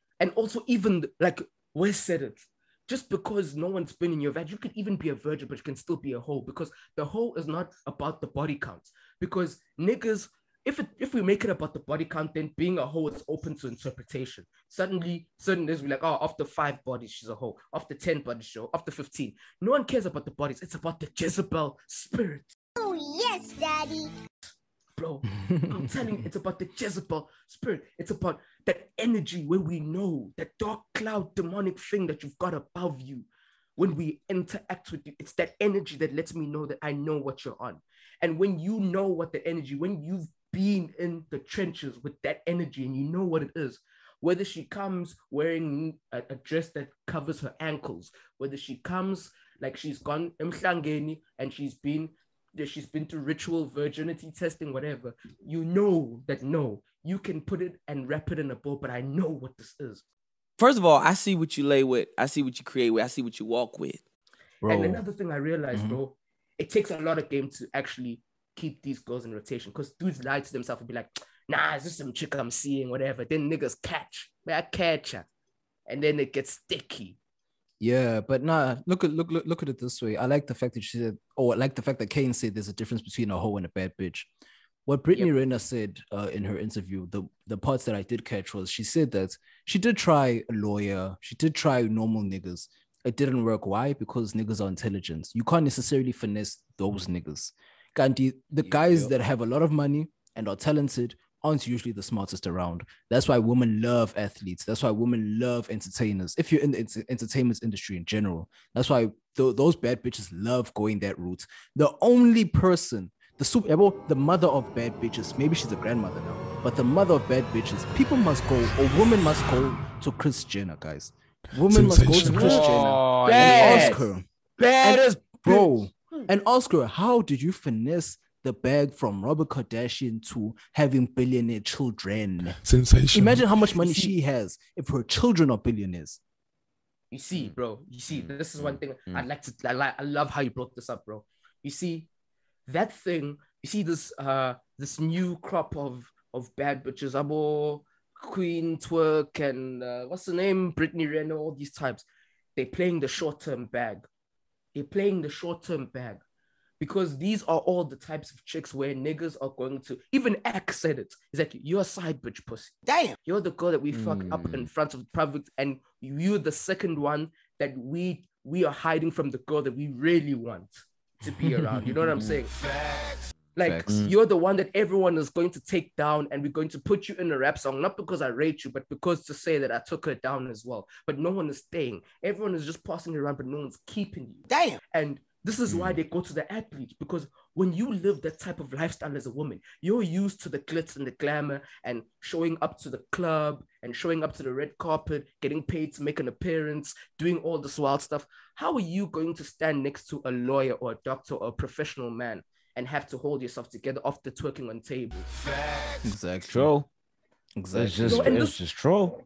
even like Wes said it, just because no one's been in your vag, you could even be a virgin, but you can still be a hoe, because the hoe is not about the body count. Because niggas, if we make it about the body count, then being a hoe is open to interpretation. Suddenly, certain days we're like, oh, after 5 bodies, she's a hoe. After 10 bodies, she's a hoe. After 15. No one cares about the bodies. It's about the Jezebel spirit. Oh, yes, Daddy. Bro, I'm telling you, it's about the Jezebel spirit. It's about that energy where we know that dark cloud demonic thing that you've got above you. When we interact with you, it's that energy that lets me know that I know what you're on. And when you know what the energy, when you've been in the trenches with that energy and you know what it is, whether she comes wearing a dress that covers her ankles, whether she comes like she's gone emhlangeni and she's been to ritual virginity testing, whatever, you know that no, you can put it and wrap it in a bow, but I know what this is. First of all, I see what you lay with. I see what you create with. I see what you walk with. Bro. And another thing I realized, bro, it takes a lot of game to actually keep these girls in rotation, because dudes lie to themselves and be like, nah, it's just some chick I'm seeing, whatever. Then niggas I catch her. And then it gets sticky. Yeah, but nah, look at it this way. I like the fact that she said, I like the fact that K.A.N.E said there's a difference between a hoe and a bad bitch. What Brittany Renner said in her interview, the parts that I did catch was she said that she did try a lawyer, she did try normal niggas. It didn't work. Why? Because niggas are intelligent. You can't necessarily finesse those niggas. Kanti, the guys that have a lot of money and are talented aren't usually the smartest around. That's why women love athletes. That's why women love entertainers. If you're in the entertainment industry in general, that's why those bad bitches love going that route. The only person, the mother of bad bitches, maybe she's a grandmother now, but the mother of bad bitches, women must go to Kris Jenner, guys. Women must go to Kris Jenner and ask her, and ask her, how did you finesse the bag from Robert Kardashian to having billionaire children? Sensational. Imagine how much money she has if her children are billionaires. You see, bro. You see, this is one thing I love how you brought this up, bro. You see, that thing. You see this this new crop of bad bitches, Abo, Queen, Twerk, and what's the name, Brittany, Renner, all these types. They're playing the short-term bag. Because these are all the types of chicks where niggas are going to, even X said it. He's like, you're a side bitch pussy. Damn. You're the girl that we fuck up in front of the public, and you're the second one that we are hiding from the girl that we really want to be around. You know what I'm saying? Like, you're the one that everyone is going to take down, and we're going to put you in a rap song, not because I rate you, but because to say that I took her down as well. But no one is staying. Everyone is just passing around, but no one's keeping you. Damn. And this is why they go to the athletes, because when you live that type of lifestyle as a woman, you're used to the glitz and the glamour and showing up to the club and showing up to the red carpet, getting paid to make an appearance, doing all this wild stuff. How are you going to stand next to a lawyer or a doctor or a professional man and have to hold yourself together after twerking on tables? Exactly. True. Exactly. It's just true.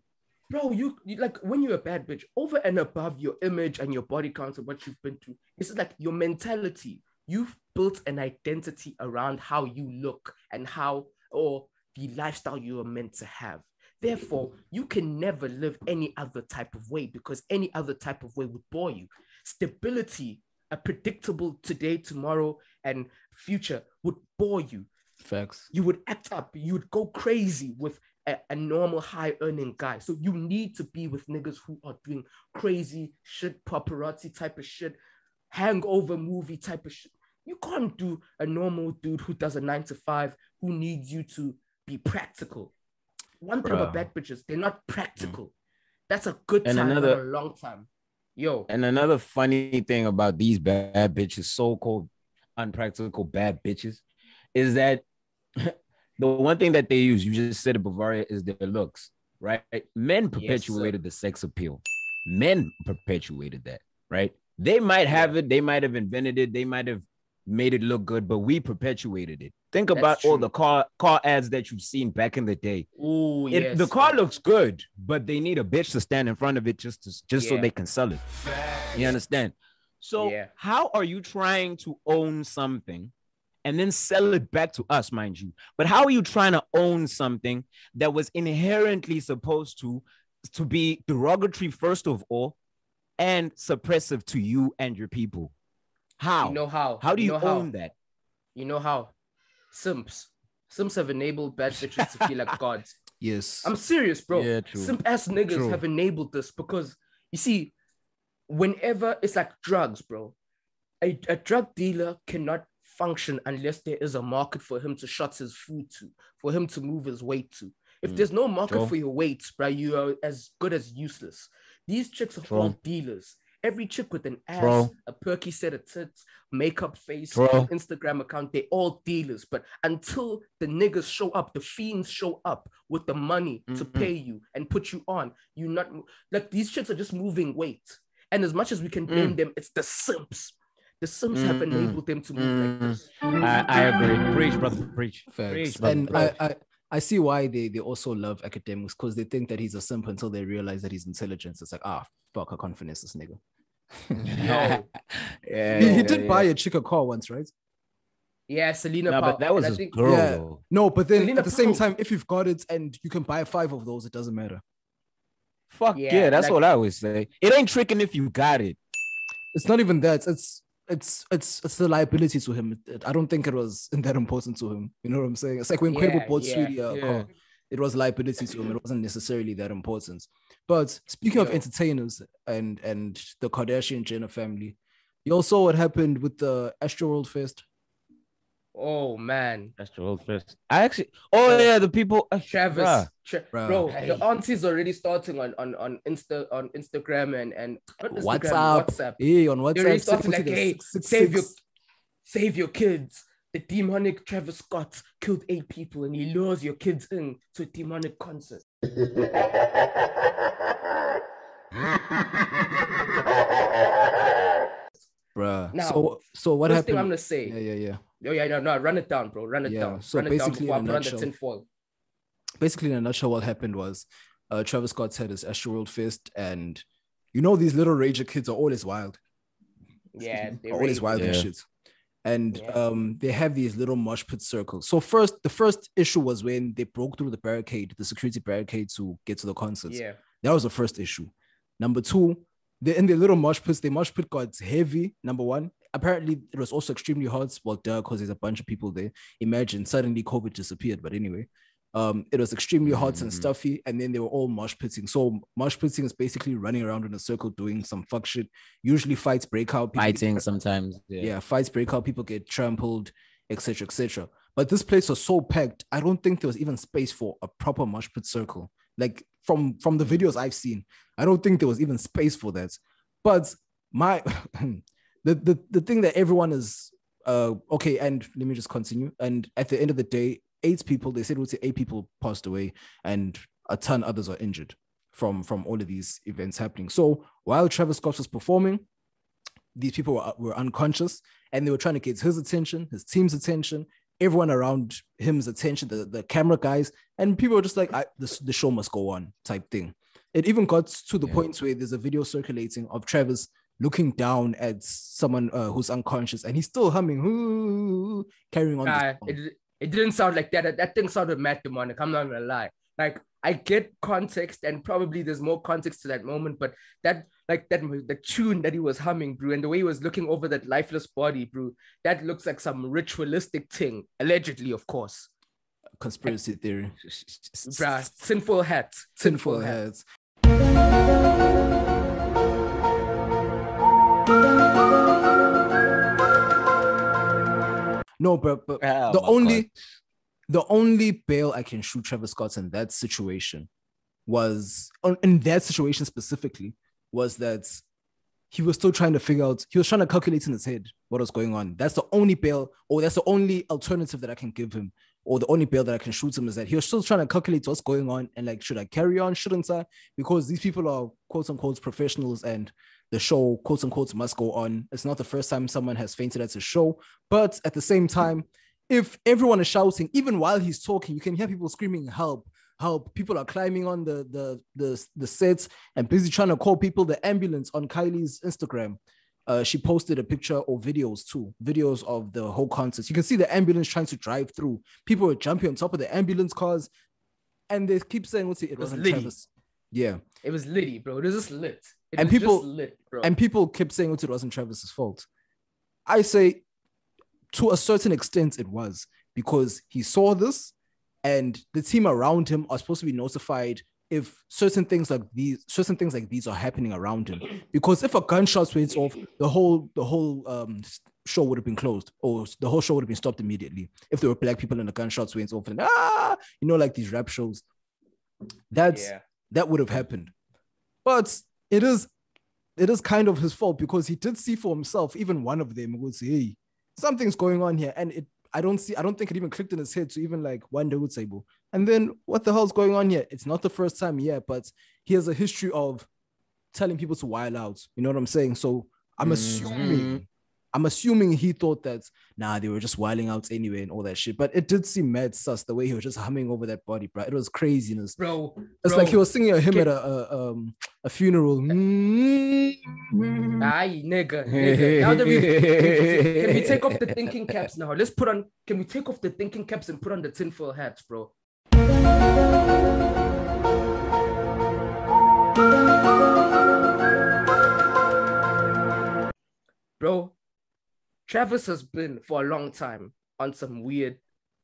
Bro, you like, when you're a bad bitch, over and above your image and your body count and what you've been through, it's like your mentality. You've built an identity around how you look and or the lifestyle you are meant to have. Therefore, you can never live any other type of way, because any other type of way would bore you. Stability, a predictable today, tomorrow, and future would bore you. Facts. You would act up. You would go crazy with a normal high earning guy. So you need to be with niggas who are doing crazy shit, paparazzi type of shit, hangover movie type of shit. You can't do a normal dude who does a 9-to-5, who needs you to be practical. One thing about bad bitches, they're not practical. That's a good time, not a long time. Yo. And another funny thing about these bad bitches, so-called unpractical bad bitches, is that the one thing that they use, you just said it, Bavaria, is their looks, right? Men perpetuated the sex appeal. Men perpetuated that, right? They might have it. They might have invented it. They might have made it look good, but we perpetuated it. Think about all the car ads that you've seen back in the day. Oh, yes. The car looks good, but they need a bitch to stand in front of it just so they can sell it. You understand? So how are you trying to own something and then sell it back to us, mind you? But how are you trying to own something that was inherently supposed to be derogatory, first of all, and suppressive to you and your people? How? You know how? How do you own that? You know how? Simps have enabled bad bitches to feel like gods. Yes. I'm serious, bro. Yeah, true. Simp ass niggas have enabled this, because you see, whenever it's like drugs, bro, a drug dealer cannot function unless there is a market for him to shut his food to, for him to move his weight to. If there's no market for your weight, bro, you are as good as useless. These chicks are all dealers, Every chick with an ass, Bro. a perky set of tits, makeup face, Bro. an Instagram account, they all dealers. But until the niggas show up, the fiends show up with the money to pay you and put you on, you not like these chicks are just moving weight. And as much as we can blame them, it's the simps. The simps have enabled them to move like this. I agree. Preach, brother. Preach. Facts. Brother, And preach. I see why they also love academics, because they think that he's a simp until they realize that he's intelligent. It's like, fuck, I can't finesse this nigga. He did buy a chick a car once, right? Yeah, Selena. No, but that was his girl. Yeah. Though. No, but then Selena at the same Powell. time, if you've got it and you can buy 5 of those, it doesn't matter. Fuck Yeah, yeah, that's like- what I always say. It ain't tricking if you got it. It's not even that. It's the liability to him. I don't think it was that important to him. You know what I'm saying? It's like when Quavo bought Sweetie a car. It was liability to him. It wasn't necessarily that important. But speaking of entertainers and the Kardashian Jenner family, you all saw what happened with the ASTROWORLD Fest. Oh man, That's the old first. I actually. Oh yeah, the people. Travis, bruh. bro, Hey. the auntie's already starting on Instagram and not Instagram, WhatsApp. Yeah, on They're already WhatsApp. starting like, 646, hey, 666. save your kids. The demonic Travis Scott killed 8 people and he lures your kids in to a demonic concert. Bruh. Now, so what First happened? thing I'm gonna say. Yeah. Oh yeah, no, run it down, bro. Run it Yeah, down. so Run it down basically before I in a put on the nutshell- tinfoil. Basically, in a nutshell, what happened was Travis Scott had his ASTROWORLD Fest, and you know these little rager kids are always wild. Yeah, they Always rave. wild and Yeah. shit. And Yeah. they have these little mosh pit circles. So the first issue was when they broke through the barricade, the security barricade, to get to the concert. Yeah. That was the first issue. Number 2, in the little mosh pits, the mosh pit got heavy. Number 1, apparently it was also extremely hot. Well, because there's a bunch of people there. Imagine suddenly COVID disappeared. But anyway, it was extremely hot and stuffy, and then they were all mosh pitting. So mosh pitting is basically running around in a circle doing some fuck shit. Usually fights break out. people get- Fighting sometimes. yeah, fights break out, people get trampled, etc., etc. But this place was so packed, I don't think there was even space for a proper mosh pit circle. Like from the videos I've seen, I don't think there was even space for that. But my the thing that everyone is okay, and let me just continue. And at the end of the day, 8 people, they said it would say 8 people passed away, and a ton others are injured from all of these events happening. So while Travis Scott was performing, these people were unconscious, and they were trying to get his attention, his team's attention, everyone around him's attention, the camera guys, and people were just like, the show must go on type thing. It even got to the point where there's a video circulating of Travis looking down at someone who's unconscious, and he's still humming, "Ooh," carrying on. the song. It didn't sound like that. That thing sounded mad demonic. I'm not gonna lie. Like, I get context, and probably there's more context to that moment, but the tune that he was humming, bro, and the way he was looking over that lifeless body, bro, that looks like some ritualistic thing, allegedly, of course. Conspiracy theory. Bruh, tinfoil hat. Tinfoil hats. No, but Oh, the only bail I can shoot Travis Scott in that situation in that situation specifically, was that he was still trying to figure out, he was trying to calculate in his head what was going on. That's the only bail, or that's the only alternative that I can give him, or the only bail that I can shoot him, is that he was still trying to calculate what's going on, and like, should I carry on? Shouldn't I? Because these people are quote unquote professionals, and the show quote unquote must go on. It's not the first time someone has fainted at a show, but at the same time, if everyone is shouting, even while he's talking, you can hear people screaming, "Help! Help!" People are climbing on the sets and busy trying to call people. The ambulance on Kylie's Instagram, she posted a picture or videos of the whole concert. You can see the ambulance trying to drive through. People are jumping on top of the ambulance cars, and they keep saying, "What's it? It wasn't litty. Travis." Yeah, It was litty, bro. It was just lit. It And was people- just lit, bro. and people kept saying, "It wasn't Travis's fault." I say, to a certain extent, it was, because he saw this, and the team around him are supposed to be notified if certain things like these are happening around him. Because if a gunshot went off, the whole show would have been closed, or the whole show would have been stopped immediately. If there were black people and the gunshots went off, and like these rap shows, that would have happened. But it is it is kind of his fault because he did see for himself, even one of them would say, hey, something's going on here. And I don't think it even clicked in his head to even like wonder what's able. And then what the hell's going on here? It's not the first time yet, but he has a history of telling people to wild out. You know what I'm saying? So I'm assuming he thought that, nah, they were just wilding out anyway and all that shit. But it did seem mad sus the way he was just humming over that body, bro. It was craziness. Bro. It's like he was singing a hymn at a funeral. Aye, nigga. Now that can we take off the thinking caps now? Can we take off the thinking caps and put on the tinfoil hats, bro? Bro, Travis has been for a long time on some weird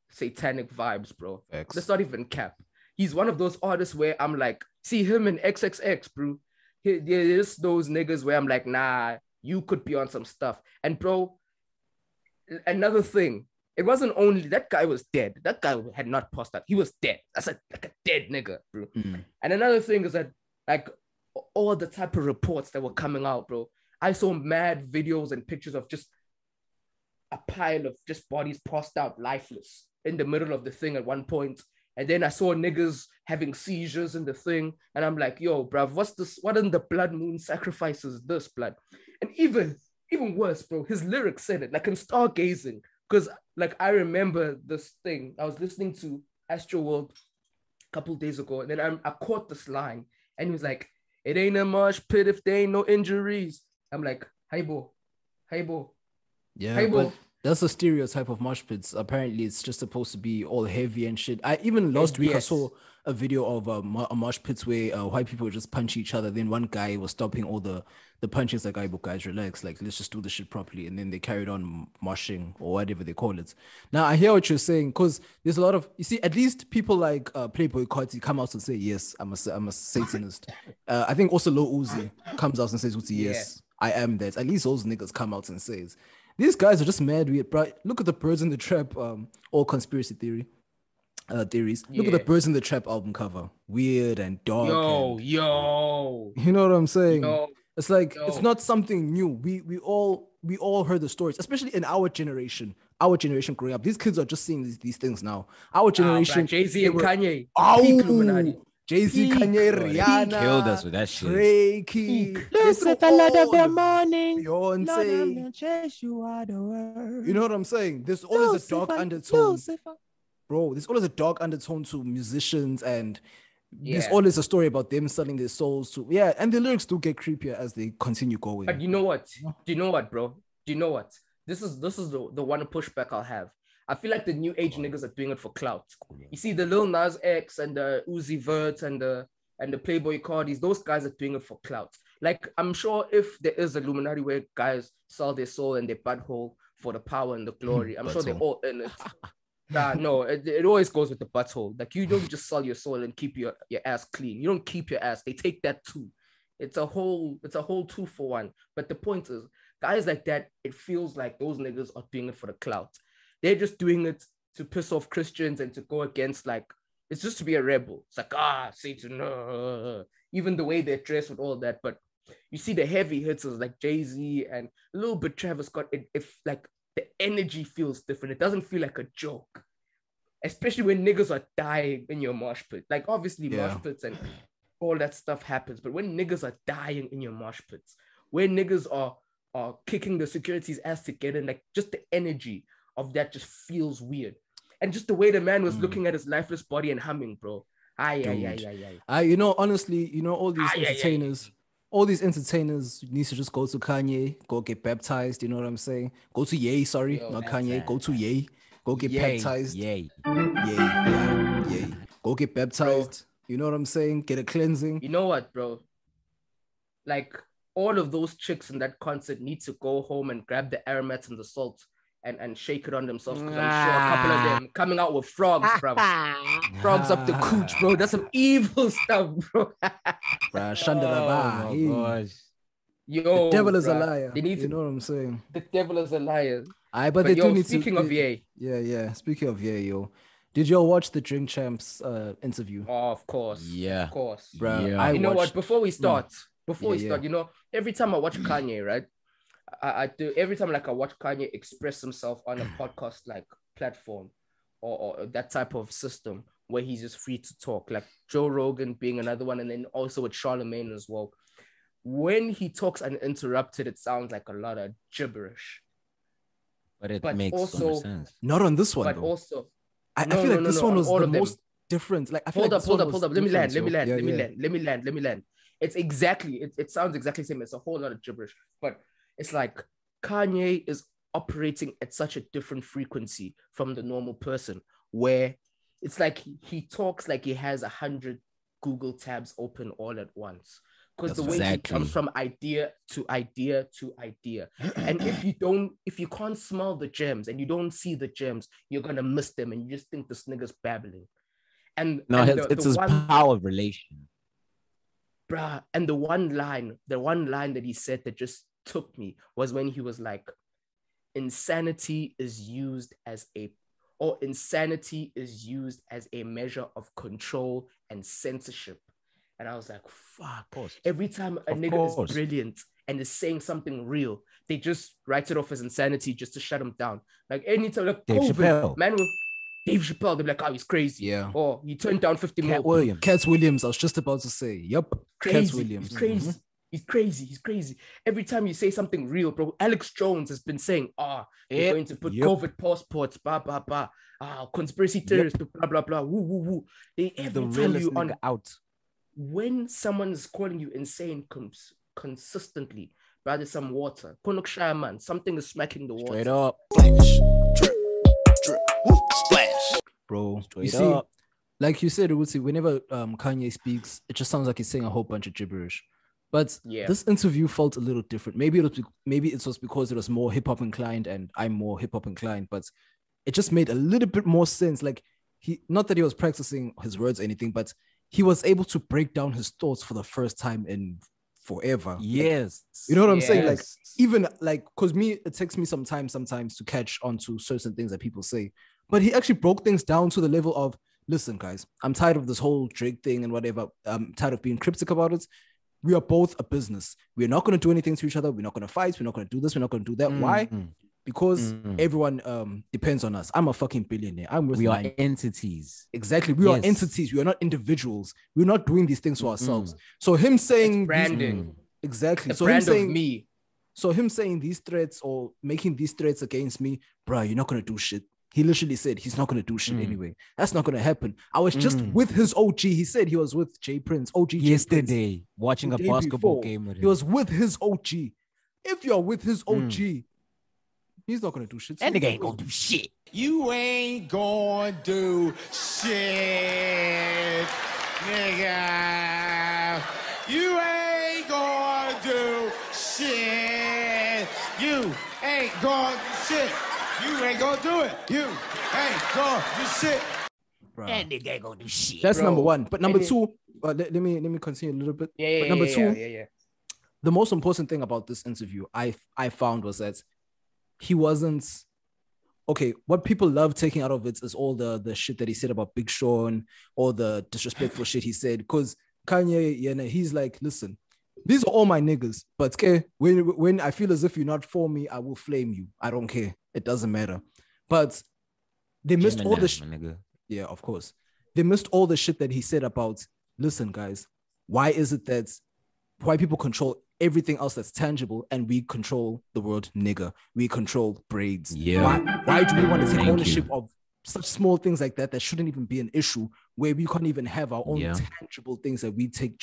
satanic vibes, bro. Let's not even cap. He's one of those artists where I'm like, see him in XXX, bro. There's those niggas where I'm like, nah, you could be on some stuff. And bro, another thing, it wasn't only that guy was dead. That guy had not passed out. He was dead. That's like a dead nigga, bro. And another thing is that like all the type of reports that were coming out, bro. I saw mad videos and pictures of just a pile of just bodies passed out, lifeless, in the middle of the thing at one point. And then I saw niggas having seizures in the thing. And I'm like, yo, bruv, what's this? What in the blood moon sacrifices this blood? And even worse, bro, his lyrics said it, like in Stargazing. Because like I remember this thing. I was listening to ASTROWORLD a couple days ago. And then I caught this line. And he was like, it ain't a mosh pit if there ain't no injuries. I'm like, hey, bo. Yeah, but that's a stereotype of mosh pits. Apparently, it's just supposed to be all heavy and shit. Even last week, I saw a video of a mosh pits where white people just punch each other. Then one guy was stopping all the punches. Like, guys, relax. Like, let's just do the shit properly. And then they carried on moshing or whatever they call it. Now, I hear what you're saying because there's a lot of, you see, at least people like Playboy Carti come out and say, yes, I'm a Satanist. I think also Lil Uzi comes out and says, yes, I am that. At least those niggas come out and says. These guys are just mad weird, bro. Look at the Birds in the Trap, all conspiracy theories. Look at the Birds in the Trap album cover. Weird and dark. Yo. You know what I'm saying? It's like it's not something new. We all heard the stories, especially in our generation. Our generation growing up. These kids are just seeing these things now. Our generation. Jay-Z and Kanye. Jay-Z, Kanye, Rihanna, killed us with that shit. Drake, Beyonce. You know what I'm saying? There's always a dark undertone. Bro, there's always a dark undertone to musicians, and there's always a story about them selling their souls to and the lyrics do get creepier as they continue going. But you know what? Do you know what, bro? Do you know what? This is the one pushback I'll have. I feel like the new age niggas are doing it for clout. You see the Lil Nas X and the Uzi Vert and the Playboy Cardis, those guys are doing it for clout. Like, I'm sure if there is Illuminati where guys sell their soul and their butthole for the power and the glory, I'm sure they're all in it. No, it always goes with the butthole. Like, you don't just sell your soul and keep your ass clean. You don't keep your ass. They take that too. It's a whole 2-for-1. But the point is, guys like that, it feels like those niggas are doing it for the clout. They're just doing it to piss off Christians and to go against, like, it's just to be a rebel. It's like, Satan, even the way they're dressed with all that. But you see the heavy hitters like Jay-Z and a little bit Travis Scott, if like the energy feels different. It doesn't feel like a joke, especially when niggas are dying in your mosh pit. Like, obviously mosh pits and all that stuff happens, but when niggas are dying in your mosh pits, when niggas are kicking the security's ass together, and like just the energy of that just feels weird. And just the way the man was looking at his lifeless body and humming, bro. You know, honestly, you know, all these entertainers need to just go to Kanye, go get baptized. You know what I'm saying? Go to Ye, sorry, not Kanye. Go to Ye, go get baptized. Yay. Go get baptized. Bro. You know what I'm saying? Get a cleansing. You know what, bro? Like, all of those chicks in that concert need to go home and grab the aromats and the salt and shake it on themselves, because I'm sure a couple of them coming out with frogs, bro. Frogs up the cooch, bro. That's some evil stuff, bro. Yo, the devil is bro. a liar. They need you know what I'm saying? The devil is a liar. But they do need speaking of Ye. Yeah. Speaking of Ye, yo. Did y'all watch the Drink Champs interview? Oh, of course. Yeah. Of course. Bro, you know what? Before we start, before we start, every time I watch Kanye, right? I do every time like I watch Kanye express himself on a podcast like platform or that type of system where he's just free to talk, like Joe Rogan being another one, and then also with Charlemagne as well. When he talks uninterrupted, it sounds like a lot of gibberish. But makes also, so much sense. Not on this one, but though. Also, I feel like this one was the most different. Like, I feel hold like up. Let me land. It's exactly, it sounds exactly the same. It's a whole lot of gibberish, but it's like Kanye is operating at such a different frequency from the normal person, where it's like he talks like he has 100 Google tabs open all at once. Because the way he comes from idea to idea to idea. And if you can't smell the gems and you don't see the gems, you're gonna miss them and you just think this nigga's babbling. It's his power relation. Bruh, and the one line that he said that just took me was when he was like, insanity is used as a measure of control and censorship. And I was like, fuck. Every time a nigga is brilliant and is saying something real, they just write it off as insanity just to shut him down. Like anytime, like Dave COVID, man, with Dave Chappelle, they're like, oh, he's crazy. Yeah. Or he turned down 50 Cat million. Williams, I was just about to say. Yep. Crazy. Cat Williams. He's crazy. Mm-hmm. He's crazy. Every time you say something real, bro, Alex Jones has been saying, they're going to put COVID passports, blah, blah, blah. Conspiracy theorists, blah, blah, blah. Woo, woo, woo. Every time you on out. When someone is calling you insane consistently, rather some water, man, something is smacking the water. Straight up. Drip, splash. Bro, Straight you see, up. like you said, whenever Kanye speaks, it just sounds like he's saying a whole bunch of gibberish. But this interview felt a little different. Maybe it was because it was more hip hop inclined and I'm more hip hop inclined, but it just made a little bit more sense. Like not that he was practicing his words or anything, but he was able to break down his thoughts for the first time in forever. Yes. Like, you know what I'm saying? Like, even like, because it takes me some time sometimes to catch on to certain things that people say. But he actually broke things down to the level of, listen, guys, I'm tired of this whole Drake thing and whatever. I'm tired of being cryptic about it. We are both a business. We're not going to do anything to each other. We're not going to fight. We're not going to do this. We're not going to do that. Why? Because everyone depends on us. I'm a fucking billionaire. We are entities. Exactly. We are entities. We are not individuals. We're not doing these things for ourselves. So him saying it's branding. Exactly. So him saying me. So him saying these threats or making these threats against me, bruh, you're not going to do shit. He literally said he's not going to do shit anyway. That's not going to happen. I was just with his OG. He said he was with Jay Prince. OG yesterday, watching a basketball game with him. He was with his OG. If you're with his OG, he's not going to do shit. That nigga ain't going to do shit. You ain't going to do shit, nigga. You ain't going to do shit. You ain't going to do shit. You ain't gonna do it. You ain't gonna do shit. That nigga ain't gonna do shit. That's number one. But number two, let me continue a little bit. But number two, the most important thing about this interview I found was that he wasn't okay. What people love taking out of it is all the shit that he said about Big Sean, all the disrespectful shit he said. Because Kanye, he's like, listen, these are all my niggas, but okay, when I feel as if you're not for me, I will flame you. I don't care. It doesn't matter. But they missed all the shit. Yeah, of course. They missed all the shit that he said about, listen, guys, why is it that white people control everything else that's tangible and we control the word nigger? We control braids. Yeah. Why do we want to take ownership of such small things like that shouldn't even be an issue, where we can't even have our own tangible things that we take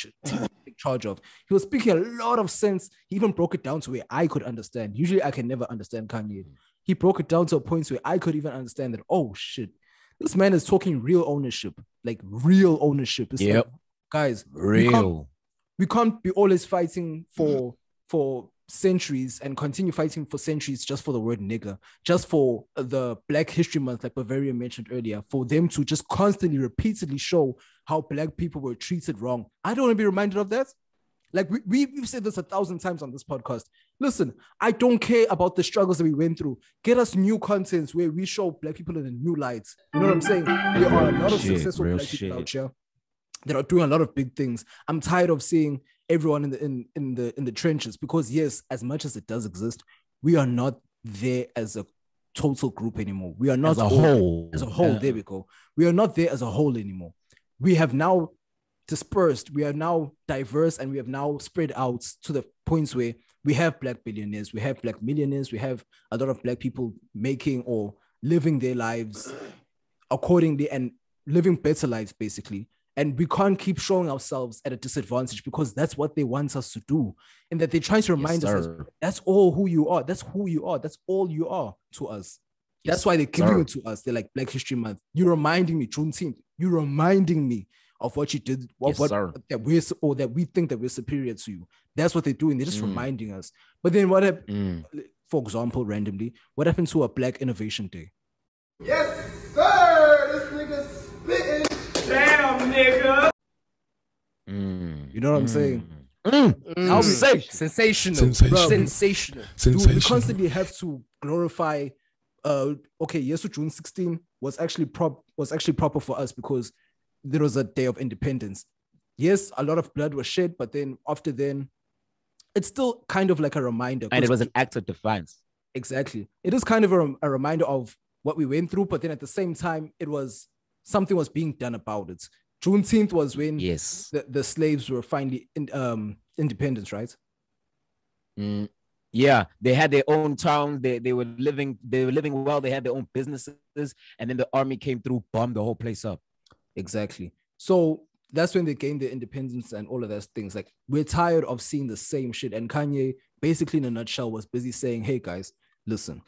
charge of? He was speaking a lot of sense. He even broke it down to where I could understand. Usually I can never understand Kanye. He broke it down to a point where I could even understand that, oh shit, this man is talking real ownership, like real ownership. It's like, guys, real. We can't be always fighting for centuries and continue fighting for centuries just for the word nigger, just for the Black History Month, like Bavaria mentioned earlier, for them to just constantly, repeatedly show how Black people were treated wrong. I don't want to be reminded of that. Like we've said this 1,000 times on this podcast. Listen, I don't care about the struggles that we went through. Get us new contents where we show Black people in a new light. You know what I'm saying? There are a lot of successful Black people out here that are doing a lot of big things. I'm tired of seeing everyone in the trenches, because yes, as much as it does exist, we are not there as a total group anymore. We are not As a whole. As a whole, there we go. We are not there as a whole anymore. We have now dispersed. We are now diverse, and we have now spread out to the points where we have Black billionaires, we have Black millionaires, we have a lot of Black people making or living their lives accordingly and living better lives, basically. And we can't keep showing ourselves at a disadvantage, because that's what they want us to do. And that they're trying to remind us that that's all who you are. That's who you are. That's all you are to us. That's why they're giving it to us. They're like, Black History Month. You're reminding me, Juneteenth. You're reminding me of what you did, that we think that we're superior to you. That's what they're doing. They're just reminding us. But then what happened, for example, randomly, what happened to a Black Innovation Day? Yes, sir. This nigga spitting. Damn, nigga. You know what I'm saying? Sensational. Bro. Sensational. Dude, we constantly have to glorify. Okay, yes, June 16 was actually proper for us because there was a day of independence. Yes, a lot of blood was shed, but then after then, it's still kind of like a reminder. And it was an act of defiance. Exactly. It is kind of a reminder of what we went through, but then at the same time, something was being done about it. Juneteenth was when the slaves were finally independent, right? Yeah, they had their own towns. They were living well. They had their own businesses, and then the army came through, bombed the whole place up. Exactly. So that's when they gained their independence and all of those things. Like, we're tired of seeing the same shit. And Kanye, basically in a nutshell, was busy saying, "Hey guys, listen,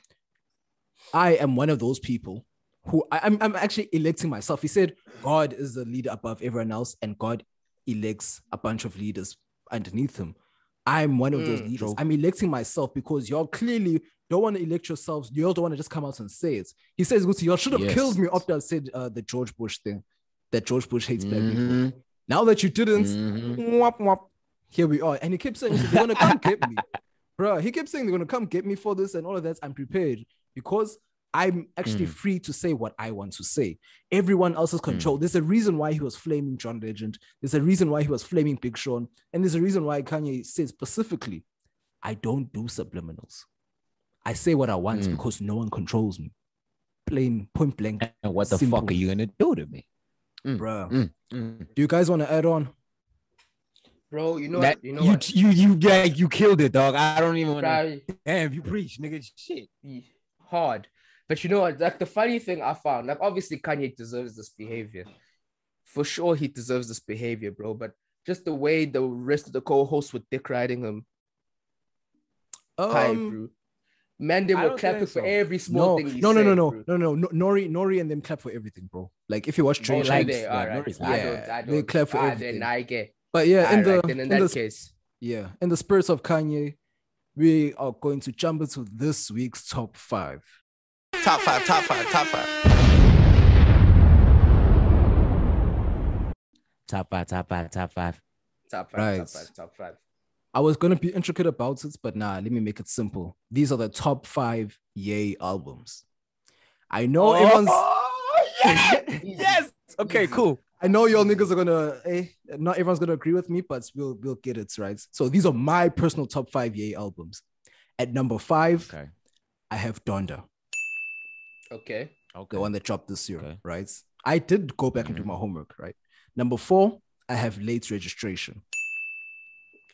I am one of those people who I'm actually electing myself." He said, God is the leader above everyone else, and God elects a bunch of leaders underneath him. I'm one of those leaders. I'm electing myself because y'all clearly don't want to elect yourselves. Y'all don't want to just come out and say it. He says, y'all should have killed me after I said the George Bush thing, that George Bush hates Black people. Now that you didn't, whop, whop, here we are. And he kept saying, they're going to come get me. Bro, he kept saying they're going to come get me for this and all of that. I'm prepared because I'm actually free to say what I want to say. Everyone else's control. There's a reason why he was flaming John Legend. There's a reason why he was flaming Big Sean. And there's a reason why Kanye said specifically, I don't do subliminals. I say what I want because no one controls me. Plain, point blank. And what the fuck are you going to do to me? Bro. Do you guys want to add on? Bro, you know what? You killed it, dog. I don't even want to. Damn, you preach, nigga. Shit. Hard. But you know what? Like, the funny thing I found, like, obviously Kanye deserves this behavior. For sure, he deserves this behavior, bro. But just the way the rest of the co-hosts were dick riding him. Bro. Man, they were clapping for every small thing he said. No. Nori and them clap for everything, bro. Like, if you watch Train Shanks, they clap for everything. Then I get. But yeah, in that case. Yeah, in the spirit of Kanye, we are going to jump into this week's top 5. Top five. Top five. Top five. I was going to be intricate about it, but nah, let me make it simple. These are the top 5 Ye albums. I know everyone's... Yes! Okay, cool. I know y'all niggas are gonna, not everyone's gonna agree with me, but we'll get it, right? So these are my personal top 5 Ye albums. At number 5, I have Donda. Okay. The one that dropped this year, right? I did go back and do my homework, right? Number 4, I have Late Registration.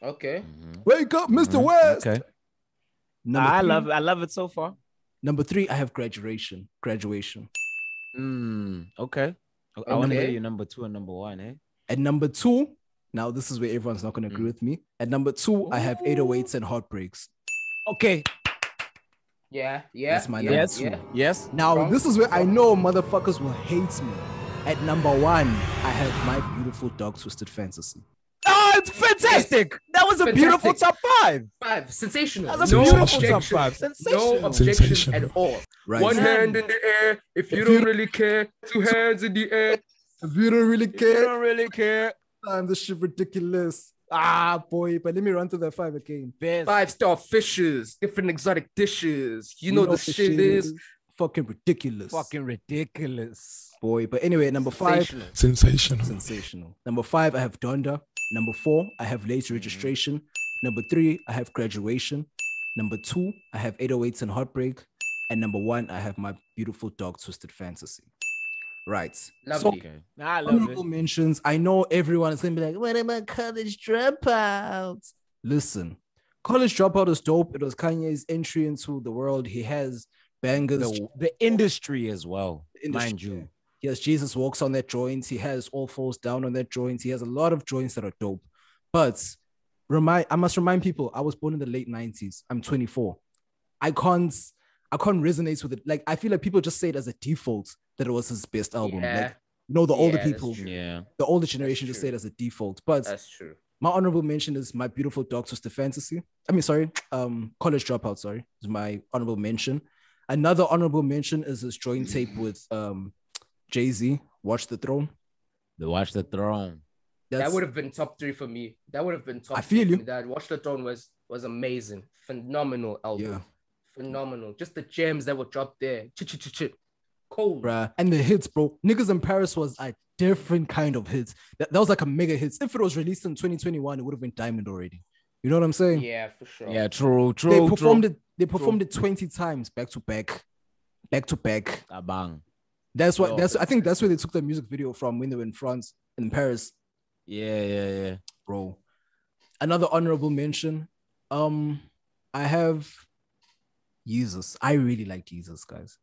Okay. Wake up, Mr. West. Okay. I love it so far. Number 3, I have Graduation. Okay. I want to hear your number 2 and number 1, eh? At number 2, now this is where everyone's not going to agree with me. At number 2, I have 808s and Heartbreaks. Okay. Yeah. That's my number 2. Yes. Now, this is where I know motherfuckers will hate me. At number 1, I have My Beautiful Dark Twisted Fantasy. Oh, it's fantastic. That was a beautiful top 5. Sensational. That's a beautiful top 5. Sensational. No objections at all. Right. One hand in the air. If you don't really care, 2 hands in the air. If you don't really care. Damn, this shit ridiculous. Boy, but let me run through that 5 again. 5-star fishes, different exotic dishes. You know the shit is fucking ridiculous. Ridiculous. Boy, but anyway, number 5. Sensational. Number 5, I have Donda. Number 4, I have Late Registration. Number 3, I have Graduation. Number 2, I have 808s and Heartbreak. And number 1, I have My Beautiful Dark Twisted Fantasy. Right. Lovely. Okay. I love Honorable it. mentions. I know everyone is going to be like, what about College Dropout? Listen, College Dropout is dope. It was Kanye's entry into the world. He has bangers. The industry as well, mind you. He has Jesus Walks on that joint. He has All Falls Down on that joint. He has a lot of joints that are dope. But I must remind people, I was born in the late 90s. I'm 24. I can't resonate with it. Like, I feel like people just say it as a default that it was his best album. Yeah. Like, no, the older people, Yeah, the older generation just say it as a default. But That's true. my honorable mention is My Beautiful Dark Twisted Fantasy. College Dropout, sorry, is my honorable mention. Another honorable mention is his joint tape with Jay-Z, Watch the Throne. Watch the Throne. That would have been top 3 for me. That would have been top. I feel you. That Watch the Throne was amazing, phenomenal album. Yeah. Phenomenal. Just the gems that were dropped there. Cold. Bruh. And the hits, bro. Niggas in Paris was a different kind of hits. That was like a mega hits. If it was released in 2021, it would have been diamond already. You know what I'm saying? Yeah, for sure. Yeah, true. They performed it 20 times back to back. Bang. I think that's where they took the music video from when they were in France, in Paris. Yeah. Bro. Another honorable mention. I have Jesus. I really like Jesus, guys.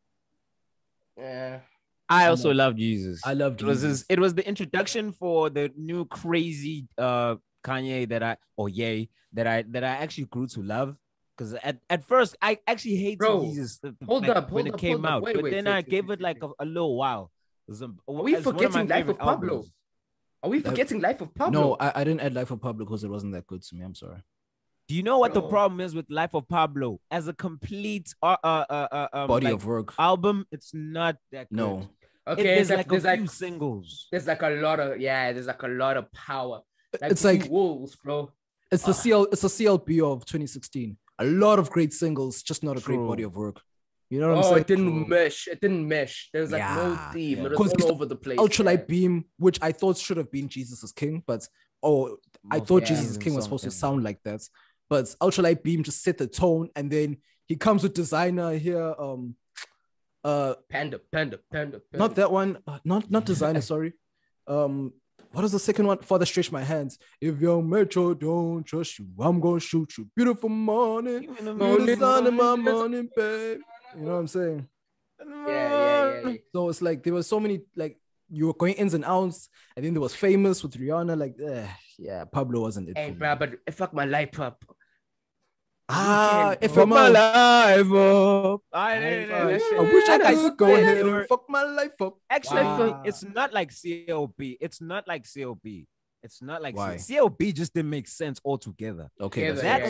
Yeah. I also love Jesus. I love Jesus. It was the introduction for the new crazy Kanye that I actually grew to love. Because at first I actually hated Jesus when it came out. But then I gave it like a little while. Are we forgetting Life of Pablo? Albums. Are we forgetting Life of Pablo? No, I didn't add Life of Pablo because it wasn't that good to me. I'm sorry. Do you know what the problem is with Life of Pablo? As a complete body of work album, it's not that good. No. Okay, there's a few singles. There's like a lot of power. Like it's like wolves, bro. It's the CLB of 2016. A lot of great singles, just not a great body of work. You know what I'm saying? It didn't mesh. There was like no theme. It was all over the place. Ultralight Beam, which I thought should have been Jesus is King, but I thought Jesus is King was supposed to sound like that. But Ultralight Beam just set the tone, and then he comes with Designer here. Panda. Not that one. Not Designer. Sorry. What is the second one? Father Stretch My Hands. If your metro don't trust you, I'm gonna shoot you. Beautiful morning, you're the sun in my morning, babe. You know what I'm saying? Yeah. So it's like there were so many, like, you were going ins and outs, and then there was Famous with Rihanna. Like, Pablo wasn't it. Hey, bro, but it fucked my life up. If I'm my life up, I wish I could go ahead and fuck my life up. Actually, it's not like CLB. It's not like CLB. It's not like Why? CLB just didn't make sense altogether. Okay, that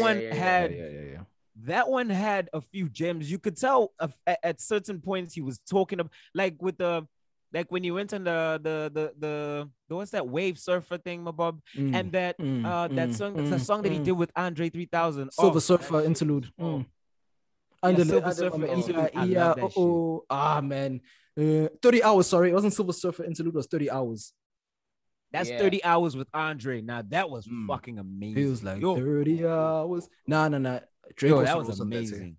one had a few gems. You could tell at certain points he was talking about, like with the. Like when he went on the what's that Wave Surfer thing, my Bob, and that song that he did with Andre 3000, Silver Surfer interlude. Silver Surfer interlude. Man, 30 hours. Sorry, it wasn't Silver Surfer interlude. It was 30 hours. That's 30 hours with Andre. Now that was fucking amazing. Feels like 30 hours. Nah. Yo, that was amazing.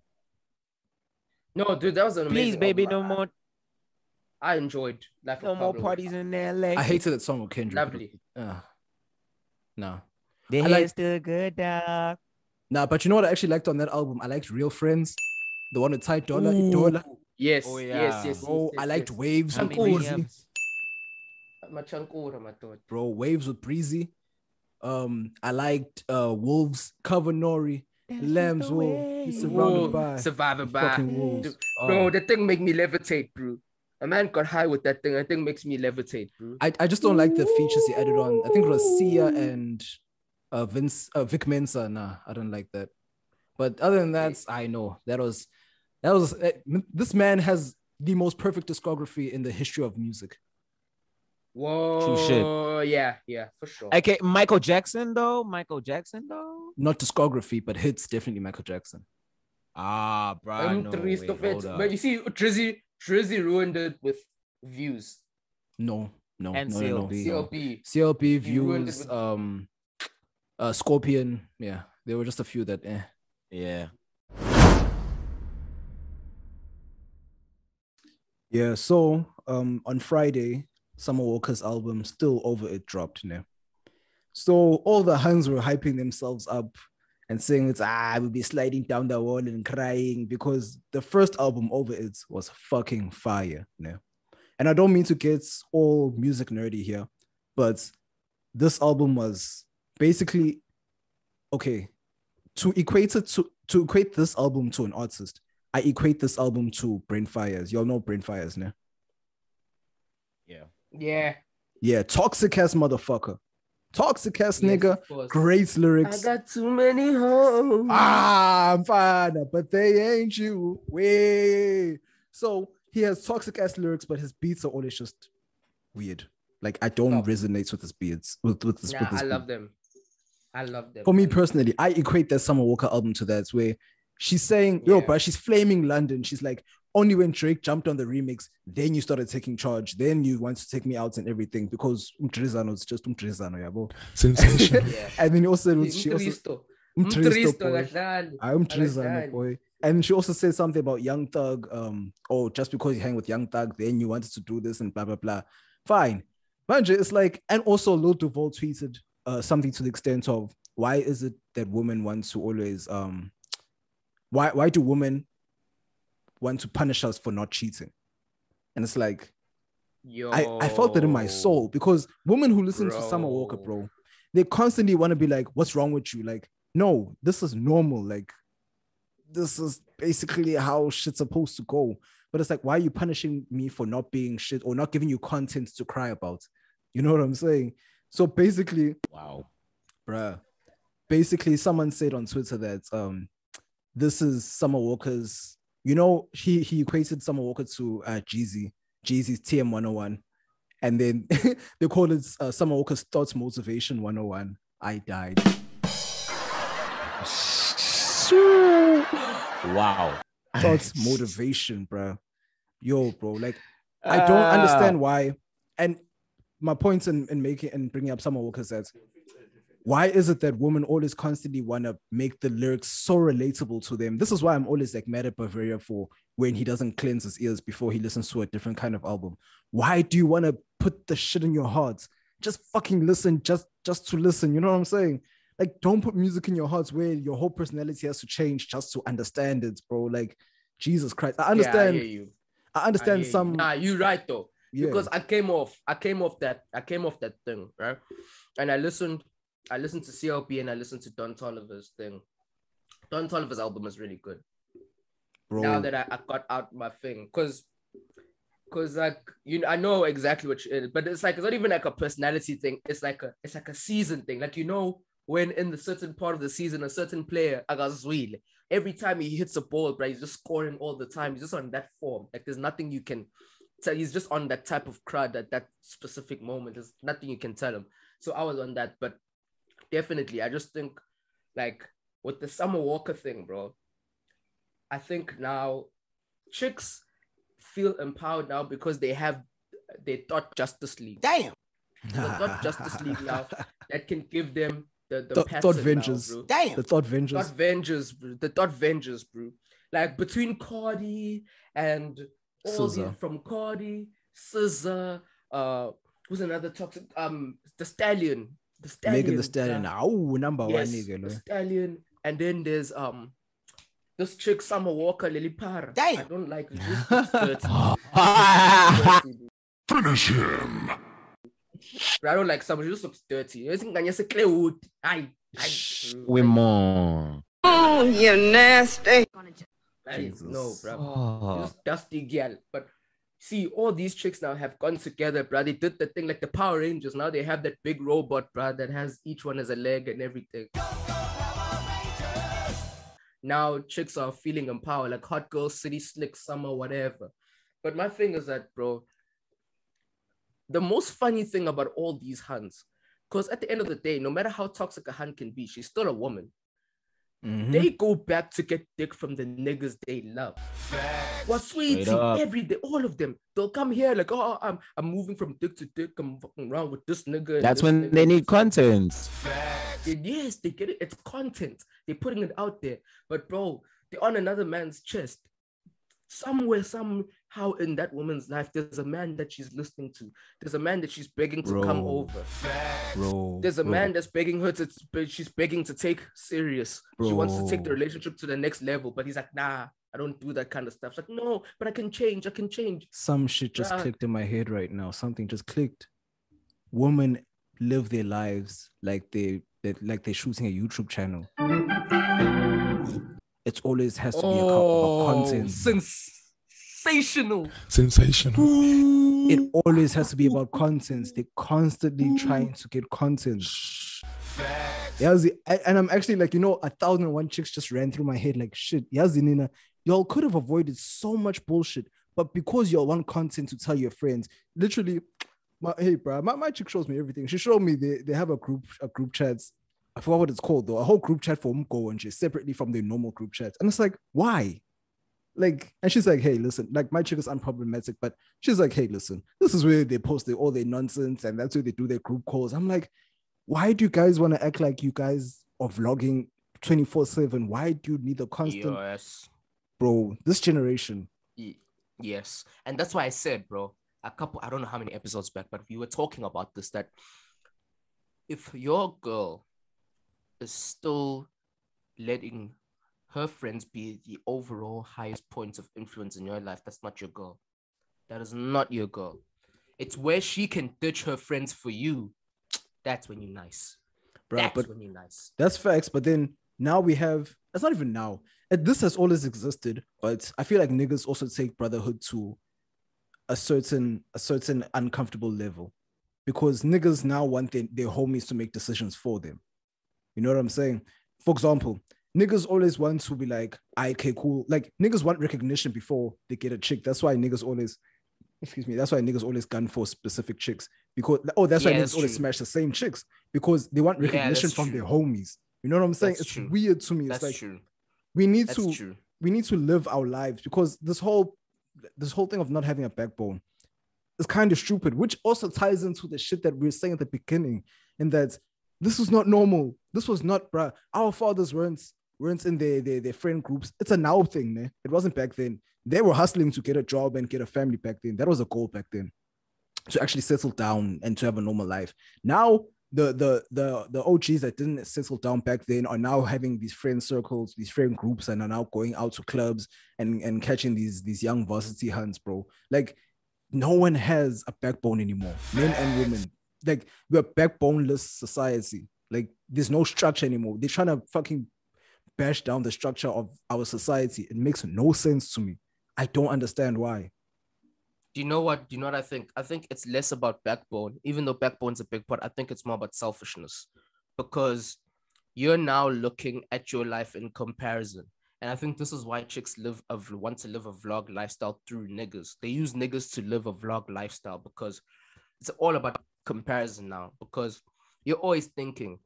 No, dude, that was an amazing. Please, baby, album. no more. I enjoyed Life No of more Pablo. parties in LA. I hated that song with Kendrick. Lovely. No. The head's still good, dog. Nah, but you know what I actually liked on that album? I liked Real Friends, the one with Ty Dolla. Idola. Yes. Oh, yeah. Yes. Bro, I liked Waves with Chankosi. Breezy. Bro, Waves with Breezy. I liked Wolves, Cover Nori, Lambs Wolf. He's Surrounded by. fucking wolves. Dude, bro, that thing make me levitate, bro. A man got high with that thing. I think makes me levitate, bro. I just don't like the features he added on. I think it was Sia and Vic Mensa. Nah, I don't like that. But other than that, I know that was this man has the most perfect discography in the history of music. Whoa. True shit. Yeah, for sure. Okay, Michael Jackson though. Not discography, but hits, definitely Michael Jackson. Bro. But you see, Drizzy ruined it with Views. No. And CLB. CLB. CLB He ruined it Views. with- Scorpion. Yeah, there were just a few that. Yeah. Yeah. So on Friday, Summer Walker's album Still Over It dropped. So all the Huns were hyping themselves up and saying we'll be sliding down the wall and crying because the first album Over It was fucking fire. And I don't mean to get all music nerdy here, but this album was basically okay. To equate this album to an artist, I equate this album to Brain Fires. Y'all know Brain Fires, ne? Yeah. Yeah, toxic ass motherfucker. Toxic ass nigga. Great lyrics. I got too many hoes. I'm fine, but they ain't you. Way. So he has toxic ass lyrics, but his beats are always just weird. Like I don't resonate with his beats. With his I love them. I love them. For me personally, I equate that Summer Walker album to that, where she's saying, but she's flaming London. She's like, only when Drake jumped on the remix, then you started taking charge. Then you want to take me out and everything because Umtrizano is just Umtrizano, yeah, bro. Sensation. And then she also Umtrizano, boy. And she also said something about Young Thug. Just because you hang with Young Thug, then you wanted to do this and blah blah blah. Fine, but it's like, and also Lil Duval tweeted something to the extent of, why is it that women want to always why do women want to punish us for not cheating? And it's like, I felt that in my soul, because women who listen to Summer Walker, bro, they constantly want to be like, what's wrong with you? Like, no, this is normal. Like, this is basically how shit's supposed to go. But it's like, why are you punishing me for not being shit or not giving you content to cry about? You know what I'm saying? So basically, basically someone said on Twitter that this is Summer Walker's, he equated Summer Walker to Jeezy's TM 101, and then they call it Summer Walker's Thoughts Motivation 101. I died. Wow. Thoughts motivation, bro. Yo, bro, like I don't understand why. And my point in making and bringing up Summer Walker says, why is it that women always constantly want to make the lyrics so relatable to them? This is why I'm always like mad at Bavaria for when he doesn't cleanse his ears before he listens to a different kind of album. Why do you want to put the shit in your heart? Just fucking listen, just to listen. You know what I'm saying? Like, don't put music in your hearts where your whole personality has to change just to understand it, bro. Like, Jesus Christ. I understand. Yeah, I hear you. I understand some. Nah, you're right though. Yeah. Because I came off that thing, right? And I listened to CLB and I listened to Don Toliver's thing. Don Toliver's album is really good. Bro. Now that I got out my thing, because like, I know exactly what it is, but it's like, it's not even like a personality thing. It's like a season thing. Like, when in the certain part of the season, a certain player, Agazwil, every time he hits a ball, bro, he's just scoring all the time. He's just on that form. Like, there's nothing you can tell. He's just on that type of crowd at that specific moment. There's nothing you can tell him. So I was on that, but definitely, I just think, like, with the Summer Walker thing, bro, I think now chicks feel empowered now because they have their Thought Justice League. Damn. The Thought Justice League now that can give them the Thought Vengers. Now, bro. Damn. The Thought Vengers. Thought Vengers, bro. The Thought Vengers, bro. Like, between Cardi and all the from Cardi, SZA, who's another toxic, the Stallion. Megan Thee Stallion. Number one yes, nigga. The Stallion. And then there's this chick Summer Walker, Lily Parr. Damn. I don't like this. Finish him. I don't like Summer. She just looks dirty. I think I just clear wood. Women. Oh, you nasty. No, bro. Just dusty girl. But see, all these chicks now have gone together, bro. They did the thing like the Power Rangers. Now they have that big robot, bro, that has each one as a leg and everything. Now chicks are feeling empowered, like Hot Girl, City Slick, Summer, whatever. But my thing is that, bro, the most funny thing about all these Huns, because at the end of the day, no matter how toxic a Hun can be, she's still a woman. Mm-hmm. They go back to get dick from the niggas they love. What sweetie, every day, all of them, they'll come here like, oh, I'm moving from dick to dick. I'm fucking around with this nigga. That's when they need content. Yes, they get it. It's content. They're putting it out there. But bro, they're on another man's chest. Somewhere, somehow in that woman's life, there's a man that she's listening to. There's a man that she's begging to come over. There's a man that's begging her she's begging to take serious. She wants to take the relationship to the next level, but he's like, nah, I don't do that kind of stuff. It's like, no, but I can change. Some shit just clicked in my head right now. Something just clicked. Women live their lives like they're shooting a YouTube channel. It always has to be about content. Sensational. It always has to be about content. They're constantly trying to get content. And I'm actually like, 1,001 chicks just ran through my head like, shit, Nina, y'all could have avoided so much bullshit, but because y'all want content to tell your friends, literally, my chick shows me everything. She showed me they have a group chat. I forgot what it's called though. A whole group chat for Mko and just separately from the normal group chat. And it's like, why? Like, and she's like, hey, listen, like my chick is unproblematic, but she's like, hey, listen, this is where they post all their nonsense and that's where they do their group calls. I'm like, why do you guys want to act like you guys are vlogging 24/7? Why do you need the constant? Yes. Bro, this generation. Yes. And that's why I said, bro, I don't know how many episodes back, but we were talking about this, that if your girl is still letting her friends be the overall highest points of influence in your life, that's not your girl. That is not your girl. It's where she can ditch her friends for you. That's when you're nice. That's when you're nice. That's facts. But then now we have, it's not even now. This has always existed, but I feel like niggas also take brotherhood to a certain uncomfortable level, because niggas now want their homies to make decisions for them. You know what I'm saying? For example, niggas always want to be like, okay, cool. Like niggas want recognition before they get a chick. That's why niggas always gun for specific chicks, because that's why niggas always smash the same chicks, because they want recognition from their homies. You know what I'm saying? It's weird to me. It's like we need to live our lives, because this whole thing of not having a backbone is kind of stupid, which also ties into the shit that we were saying at the beginning, in that this was not normal. This was not, bruh. Our fathers weren't in their friend groups. It's a now thing, man. It wasn't back then. They were hustling to get a job and get a family back then. That was a goal back then, to actually settle down and to have a normal life. Now, the OGs that didn't settle down back then are now having these friend circles, these friend groups, and are now going out to clubs and catching these young varsity hunts, bro. Like, no one has a backbone anymore, men and women. Like, we're a backboneless society. Like, there's no structure anymore. They're trying to fucking bash down the structure of our society. It makes no sense to me. I don't understand why. Do you know what I think? I think it's less about backbone, even though backbone's a big part. I think it's more about selfishness, because you're now looking at your life in comparison. And I think this is why chicks want to live a vlog lifestyle through niggas. They use niggas to live a vlog lifestyle, because it's all about comparison now, because you're always thinking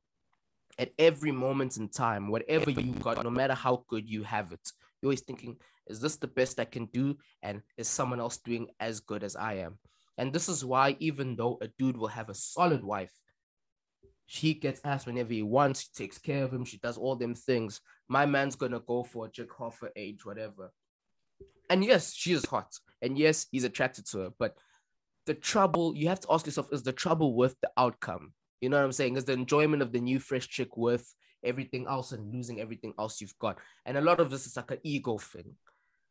at every moment in time, whatever you got, no matter how good you have it, you're always thinking, is this the best I can do? And is someone else doing as good as I am? And this is why, even though a dude will have a solid wife, she gets asked whenever he wants, she takes care of him, she does all them things. My man's gonna go for a chick half her age, whatever. And yes, she is hot. And yes, he's attracted to her. But the trouble, you have to ask yourself, is the trouble worth the outcome? You know what I'm saying? Is the enjoyment of the new fresh chick worth everything else and losing everything else you've got? And a lot of this is like an ego thing.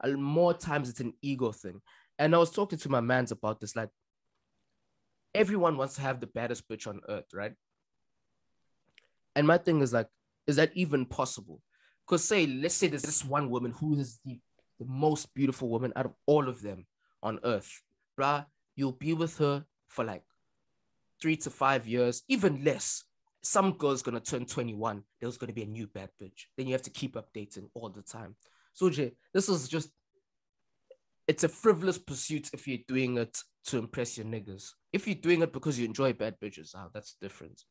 More times it's an ego thing. And I was talking to my mans about this, like, everyone wants to have the baddest bitch on earth, right? And my thing is like, is that even possible? Because let's say there's this one woman who is the most beautiful woman out of all of them on earth. Bruh, you'll be with her for like 3 to 5 years, even less. Some girl's gonna turn 21. There's gonna be a new bad bitch. Then you have to keep updating all the time. So Jay, this is just, it's a frivolous pursuit if you're doing it to impress your niggas. If you're doing it because you enjoy bad bitches, that's different.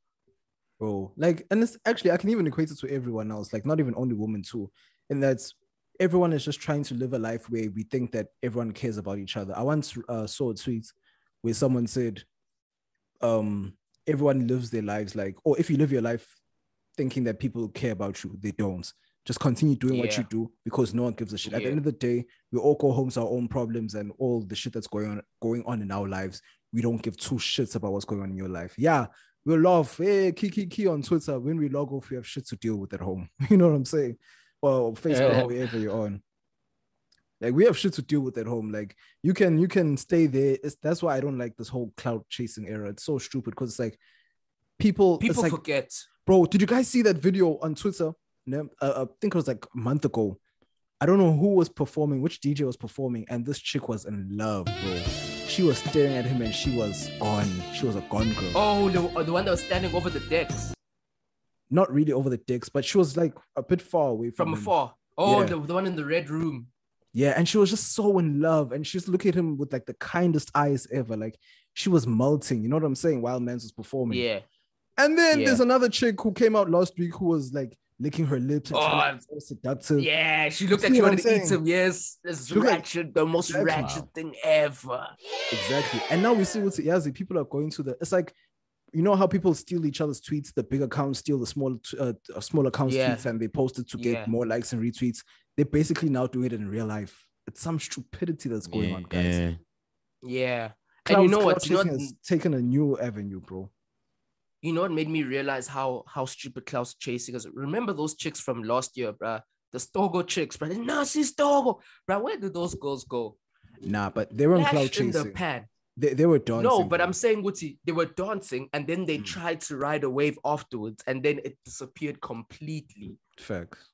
Bro, like, and it's actually, I can even equate it to everyone else, like not even only women too. And that's, everyone is just trying to live a life where we think that everyone cares about each other. I once saw a tweet where someone said, everyone lives their lives like, or if you live your life thinking that people care about you. They don't. Just continue doing what you do because no one gives a shit. At the end of the day, we all go home to our own problems and all the shit that's going on in our lives. We don't give two shits about what's going on in your life. Yeah, we'll laugh, hey, key on Twitter. When we log off, we have shit to deal with at home. You know what I'm saying? Or Facebook, wherever you're on. Like, we have shit to deal with at home. Like, you can stay there. That's why I don't like this whole cloud chasing era. It's so stupid because it's like people like, forget. Bro, did you guys see that video on Twitter? I think it was like a month ago. I don't know who was performing, which DJ was performing, and this chick was in love, bro. She was staring at him and she was gone. She was a gone girl. Oh, the one that was standing over the decks. Not really over the decks, but she was like a bit far away from him. Afar. Oh, yeah. the one in the red room. Yeah, and she was just so in love, and she's looking at him with like the kindest eyes ever. Like, she was melting. You know what I'm saying? While Mans was performing. Yeah. And then there's another chick who came out last week who was like licking her lips and trying to be so seductive. Yeah, she looked like she wanted to eat him. Yes, this is ratchet, the most ratchet thing ever. Exactly. And now we see what's Yazi. People are going to it's like, you know how people steal each other's tweets, the big accounts steal the small accounts tweets and they post it to get more likes and retweets. They basically now do it in real life. It's some stupidity that's going on, guys. Yeah. Cloud, and you know what? Has taken a new avenue, bro. You know what made me realize how stupid cloud chasing is? Remember those chicks from last year, bruh? The Stogo chicks, bruh. The Nazi Stogo. Bruh, where did those girls go? Nah, but they were on cloud chasing. In the pan. They were dancing. No, but I'm saying, Guti, they were dancing and then they tried to ride a wave afterwards and then it disappeared completely. Facts.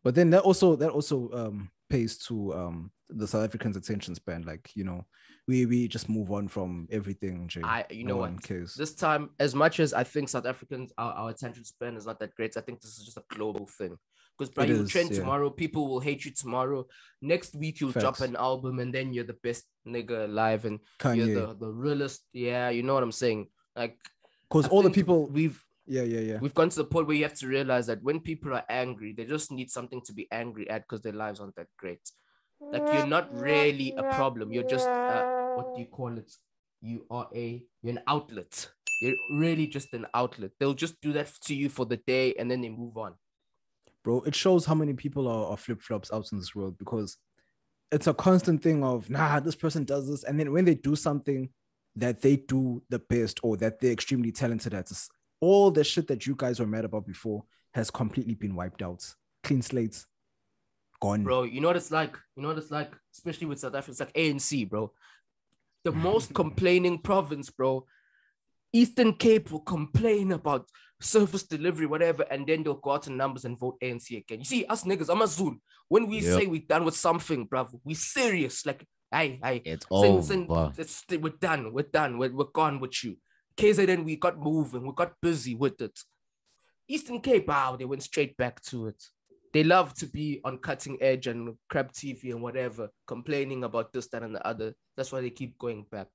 But then that also pays to the South Africans' attention span. Like, you know, we just move on from everything, Jay. You know what? This time, as much as I think South Africans, our attention span is not that great, I think this is just a global thing. Because Brian, you trend tomorrow, people will hate you tomorrow. Next week, you'll drop an album and then you're the best nigga alive and Kanye. You're the realest. Yeah, you know what I'm saying? Like, because all the people we've gone to the point where you have to realize that when people are angry, they just need something to be angry at because their lives aren't that great. Like, you're not really a problem. You're just what do you call it? You're an outlet. You're really just an outlet. They'll just do that to you for the day and then they move on. Bro, it shows how many people are flip-flops out in this world because it's a constant thing of, this person does this. And then when they do something that they do the best or that they're extremely talented at, all the shit that you guys were mad about before has completely been wiped out. Clean slates, gone. Bro, you know what it's like? Especially with South Africa, it's like ANC, bro. The most complaining province, bro. Eastern Cape will complain about service delivery, whatever, and then they'll go out in numbers and vote ANC again. You see, us niggas, I'm a Zulu. When we say we're done with something, bruv, we serious. Like, it's over. We're done. We're gone with you. KZN, we got moving. We got busy with it. Eastern Cape, they went straight back to it. They love to be on cutting edge and crap TV and whatever, complaining about this, that, and the other. That's why they keep going back.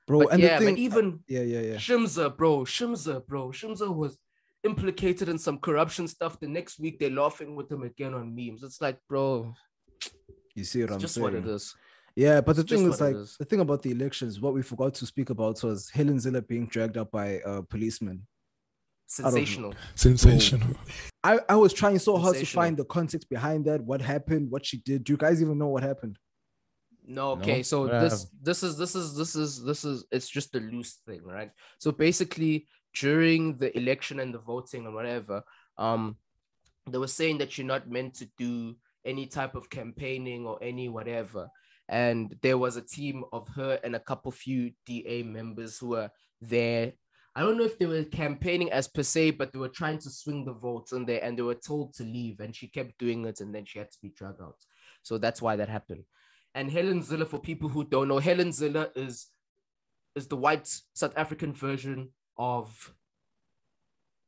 Bro, but and yeah, the thing, but even Shimza, Shimza was implicated in some corruption stuff. The next week they're laughing with him again on memes. It's like, bro, you see what I'm just saying? What it is. Yeah, but the thing is, like, the thing about the elections, what we forgot to speak about was Helen Zille being dragged up by a policeman. Sensational. I was trying so hard to find the context behind that, what happened, what she did. Do you guys even know what happened? No, okay. So this is it's just a loose thing, right? So basically, during the election and the voting and whatever, they were saying that you're not meant to do any type of campaigning or any whatever. And there was a team of her and a few DA members who were there. I don't know if they were campaigning as per se, but they were trying to swing the votes in there and they were told to leave and she kept doing it and then she had to be dragged out. So that's why that happened. And Helen Zille, for people who don't know, Helen Zille is the white South African version of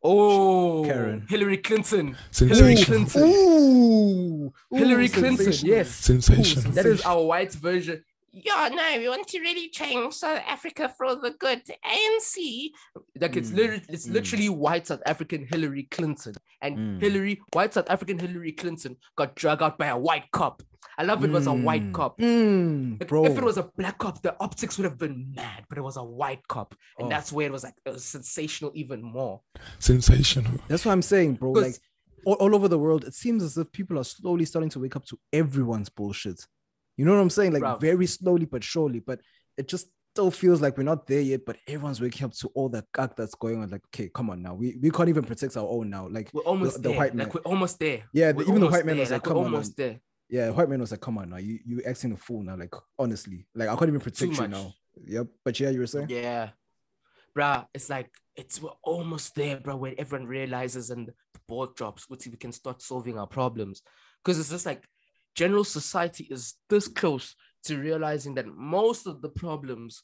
Karen. Hillary Clinton. Hillary Clinton. Hillary Clinton, yes. Sensational. That is our white version. Yeah, no, we want to really change South Africa for the good. ANC. Like, it's literally white South African Hillary Clinton. And white South African Hillary Clinton got dragged out by a white cop. I love it was a white cop. Like, bro. if it was a black cop, the optics would have been mad, but it was a white cop. And that's where it was like, it was sensational even more. Sensational. That's what I'm saying, bro. Like all over the world, it seems as if people are slowly starting to wake up to everyone's bullshit. You know what I'm saying? Like very slowly but surely, but it just still feels like we're not there yet, but everyone's waking up to all the gag that's going on. Like, okay, come on now. We can't even protect our own now. Like we're almost there. White man. Like we're almost there. Yeah, even the white man was like, we're come on. Almost there. Yeah, the white man was like, come on now. You acting a fool now. Like, honestly. Like, I can't even protect you now. Yep. But yeah, you were saying? Yeah. Bruh, it's like we're almost there, bro, where everyone realizes and the ball drops, we can start solving our problems. Because it's just like general society is this close to realizing that most of the problems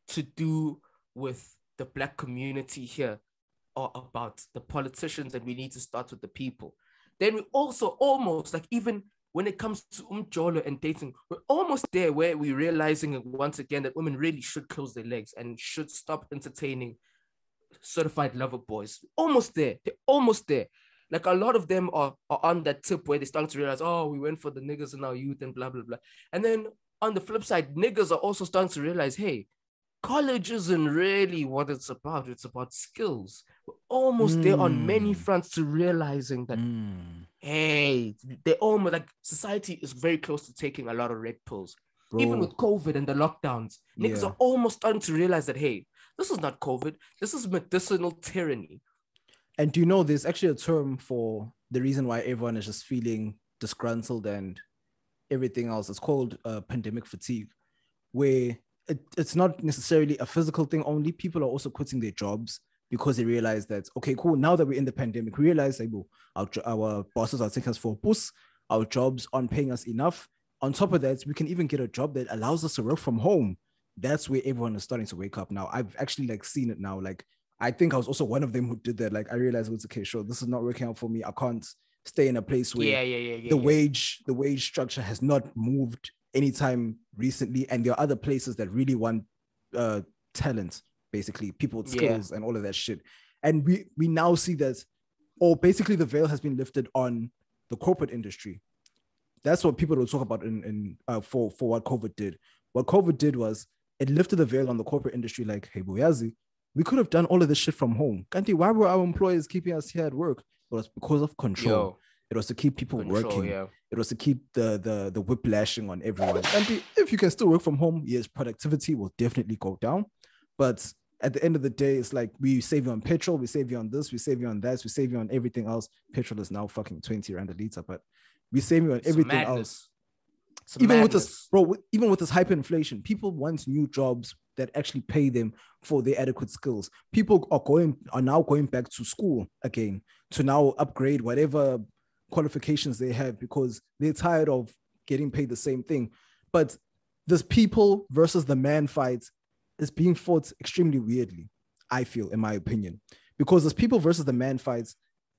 to do with the Black community here are about the politicians, and we need to start with the people. Then we also almost, like, even when it comes to umjolo and dating, we're almost there where we're realizing once again that women really should close their legs and should stop entertaining certified lover boys. Almost there. They're almost there. Like, a lot of them are on that tip where they start to realize, oh, we went for the niggas in our youth and blah, blah, blah. And then on the flip side, niggas are also starting to realize, hey, college isn't really what it's about. It's about skills. We're almost there on many fronts to realizing that, hey, they almost, like, society is very close to taking a lot of red pills. Bro. Even with COVID and the lockdowns, niggas are almost starting to realize that, hey, this is not COVID. This is medicinal tyranny. And do you know there's actually a term for the reason why everyone is just feeling disgruntled and everything else? It's called pandemic fatigue, where it's not necessarily a physical thing only. People are also quitting their jobs because they realize that, okay, cool, now that we're in the pandemic, we realize like, our bosses are taking us for a bus, our jobs aren't paying us enough. On top of that, we can even get a job that allows us to work from home. That's where everyone is starting to wake up now. I've actually like seen it now. Like, I think I was also one of them who did that. Like, I realized, it's okay, sure, this is not working out for me. I can't stay in a place where the wage structure has not moved anytime recently, and there are other places that really want talent, basically people with skills and all of that shit. And we now see that, or basically the veil has been lifted on the corporate industry. That's what people will talk about for what COVID did. What COVID did was it lifted the veil on the corporate industry. Like, hey, Boyazi, we could have done all of this shit from home. Kanti, why were our employers keeping us here at work? It was because of control. It was to keep people working. It was to keep the whiplashing on everyone. And if you can still work from home, yes, productivity will definitely go down. But at the end of the day, it's like, we save you on petrol, we save you on this, we save you on that, we save you on everything else. Petrol is now fucking 20 rand a liter, but we save you on everything else. Even with this, bro, even with this hyperinflation, people want new jobs that actually pay them for their adequate skills. People are now going back to school again to now upgrade whatever qualifications they have because they're tired of getting paid the same thing. But this people versus the man fight is being fought extremely weirdly, I feel, in my opinion, because this people versus the man fights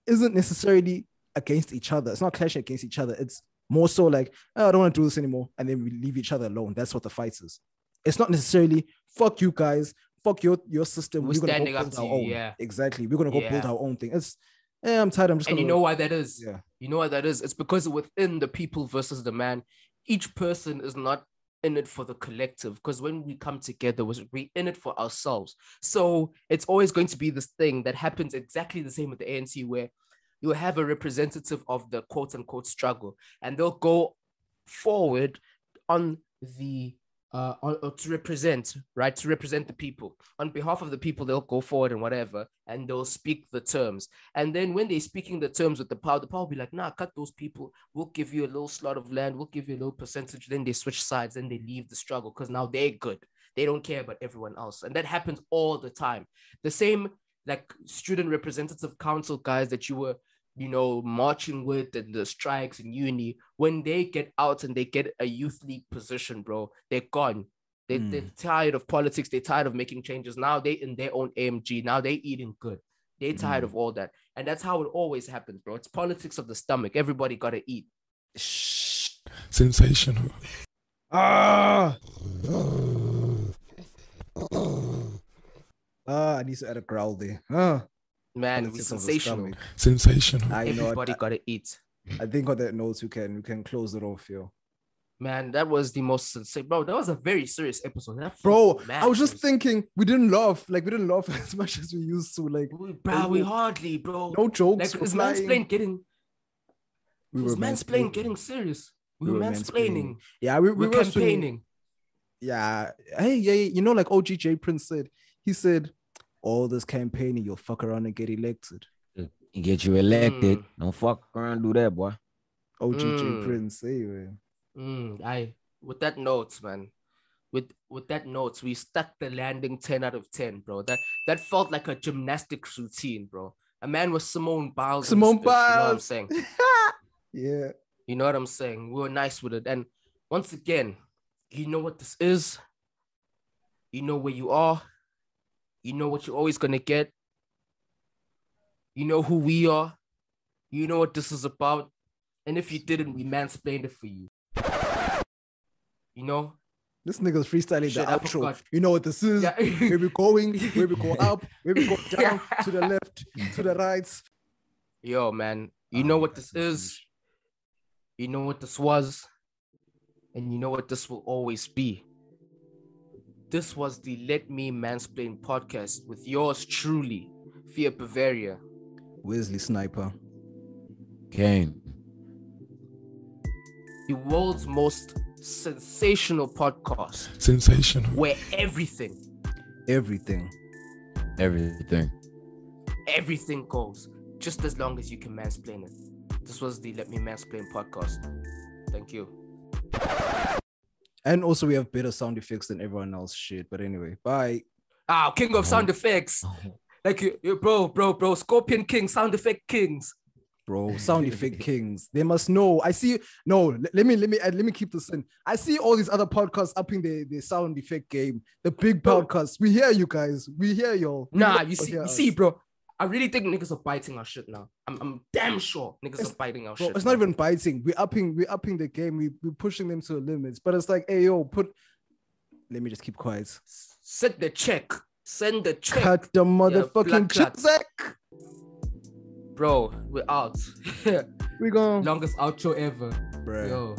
isn't necessarily against each other. It's not clashing against each other. It's more so like, oh, I don't want to do this anymore, and then we leave each other alone. That's what the fight is. It's not necessarily fuck you guys, fuck your system. We're standing up to you. Yeah, exactly. We're gonna go build our own thing. It's I'm tired. I'm just. And you know why that is? Yeah. You know why that is? It's because within the people versus the man, each person is not in it for the collective. Because when we come together, we're in it for ourselves. So it's always going to be this thing that happens exactly the same with the ANC, where you have a representative of the quote unquote struggle, and they'll go forward on the to represent the people. On behalf of the people, they'll go forward and whatever, and they'll speak the terms. And then when they're speaking the terms with the power will be like, nah, cut those people. We'll give you a little slot of land. We'll give you a little percentage. Then they switch sides. Then they leave the struggle because now they're good. They don't care about everyone else. And that happens all the time. The same like student representative council guys that you were, marching with and the strikes in uni, when they get out and they get a youth league position, bro, they're gone. They're tired of politics. They're tired of making changes. Now they in their own AMG. Now they eating good. They're tired of all that. And that's how it always happens, bro. It's politics of the stomach. Everybody got to eat. Sensational. I need to add a growl there. Man, it's sensational. Sensational. Everybody got to eat. I think on that note, we can close it off, yo. Man, that was the most sincere, bro. That was a very serious episode. Bro, I was just thinking we didn't laugh as much as we used to. Like, bro, we hardly, bro. No jokes. Like, is mansplaining getting serious? We were mansplaining. Yeah, we were campaigning. Yeah. Hey, yeah, you know, like OGJ Prince said, he said, all this campaigning, you'll fuck around and get elected. You get you elected. Don't fuck around, do that, boy. OGJ Prince, anyway. With that notes, man. With that notes, we stuck the landing 10 out of 10, bro. That felt like a gymnastics routine, bro. A man was Simone Biles. You know what I'm saying? Yeah. You know what I'm saying? We were nice with it. And once again, you know what this is. You know where you are. You know what you're always gonna get. You know who we are. You know what this is about. And if you didn't, we mansplained it for you. You know? This nigga's freestyling the outro. You know what this is? Yeah. Where we going, where we go up, where we go down, to the left, to the right. Yo, man. You know what this is. You know what this was. And you know what this will always be. This was the Let Me Mansplain Podcast with yours truly, via Bavaria. Wesley Sniper. K.A.N.E. The world's most sensational podcast. Sensational. Where everything goes, just as long as you can mansplain it. This was the Let Me Mansplain Podcast. Thank you. And also we have better sound effects than everyone else. Shit. But anyway, bye. King of sound effects. Like you, bro. Scorpion King, sound effect kings. Bro, sound effect kings. They must know. I see. No, let me keep this in. I see all these other podcasts upping the sound effect game. The big podcasts. We hear you guys. We hear y'all. You see, bro. I really think niggas are biting our shit now. I'm damn sure niggas are biting our shit. It's not even biting. We're upping the game. We're pushing them to the limits. But it's like, hey yo, let me just keep quiet. Send the check. Cut the motherfucking check. Bro, we're out. We gone. Longest outro ever. Bro. Yo.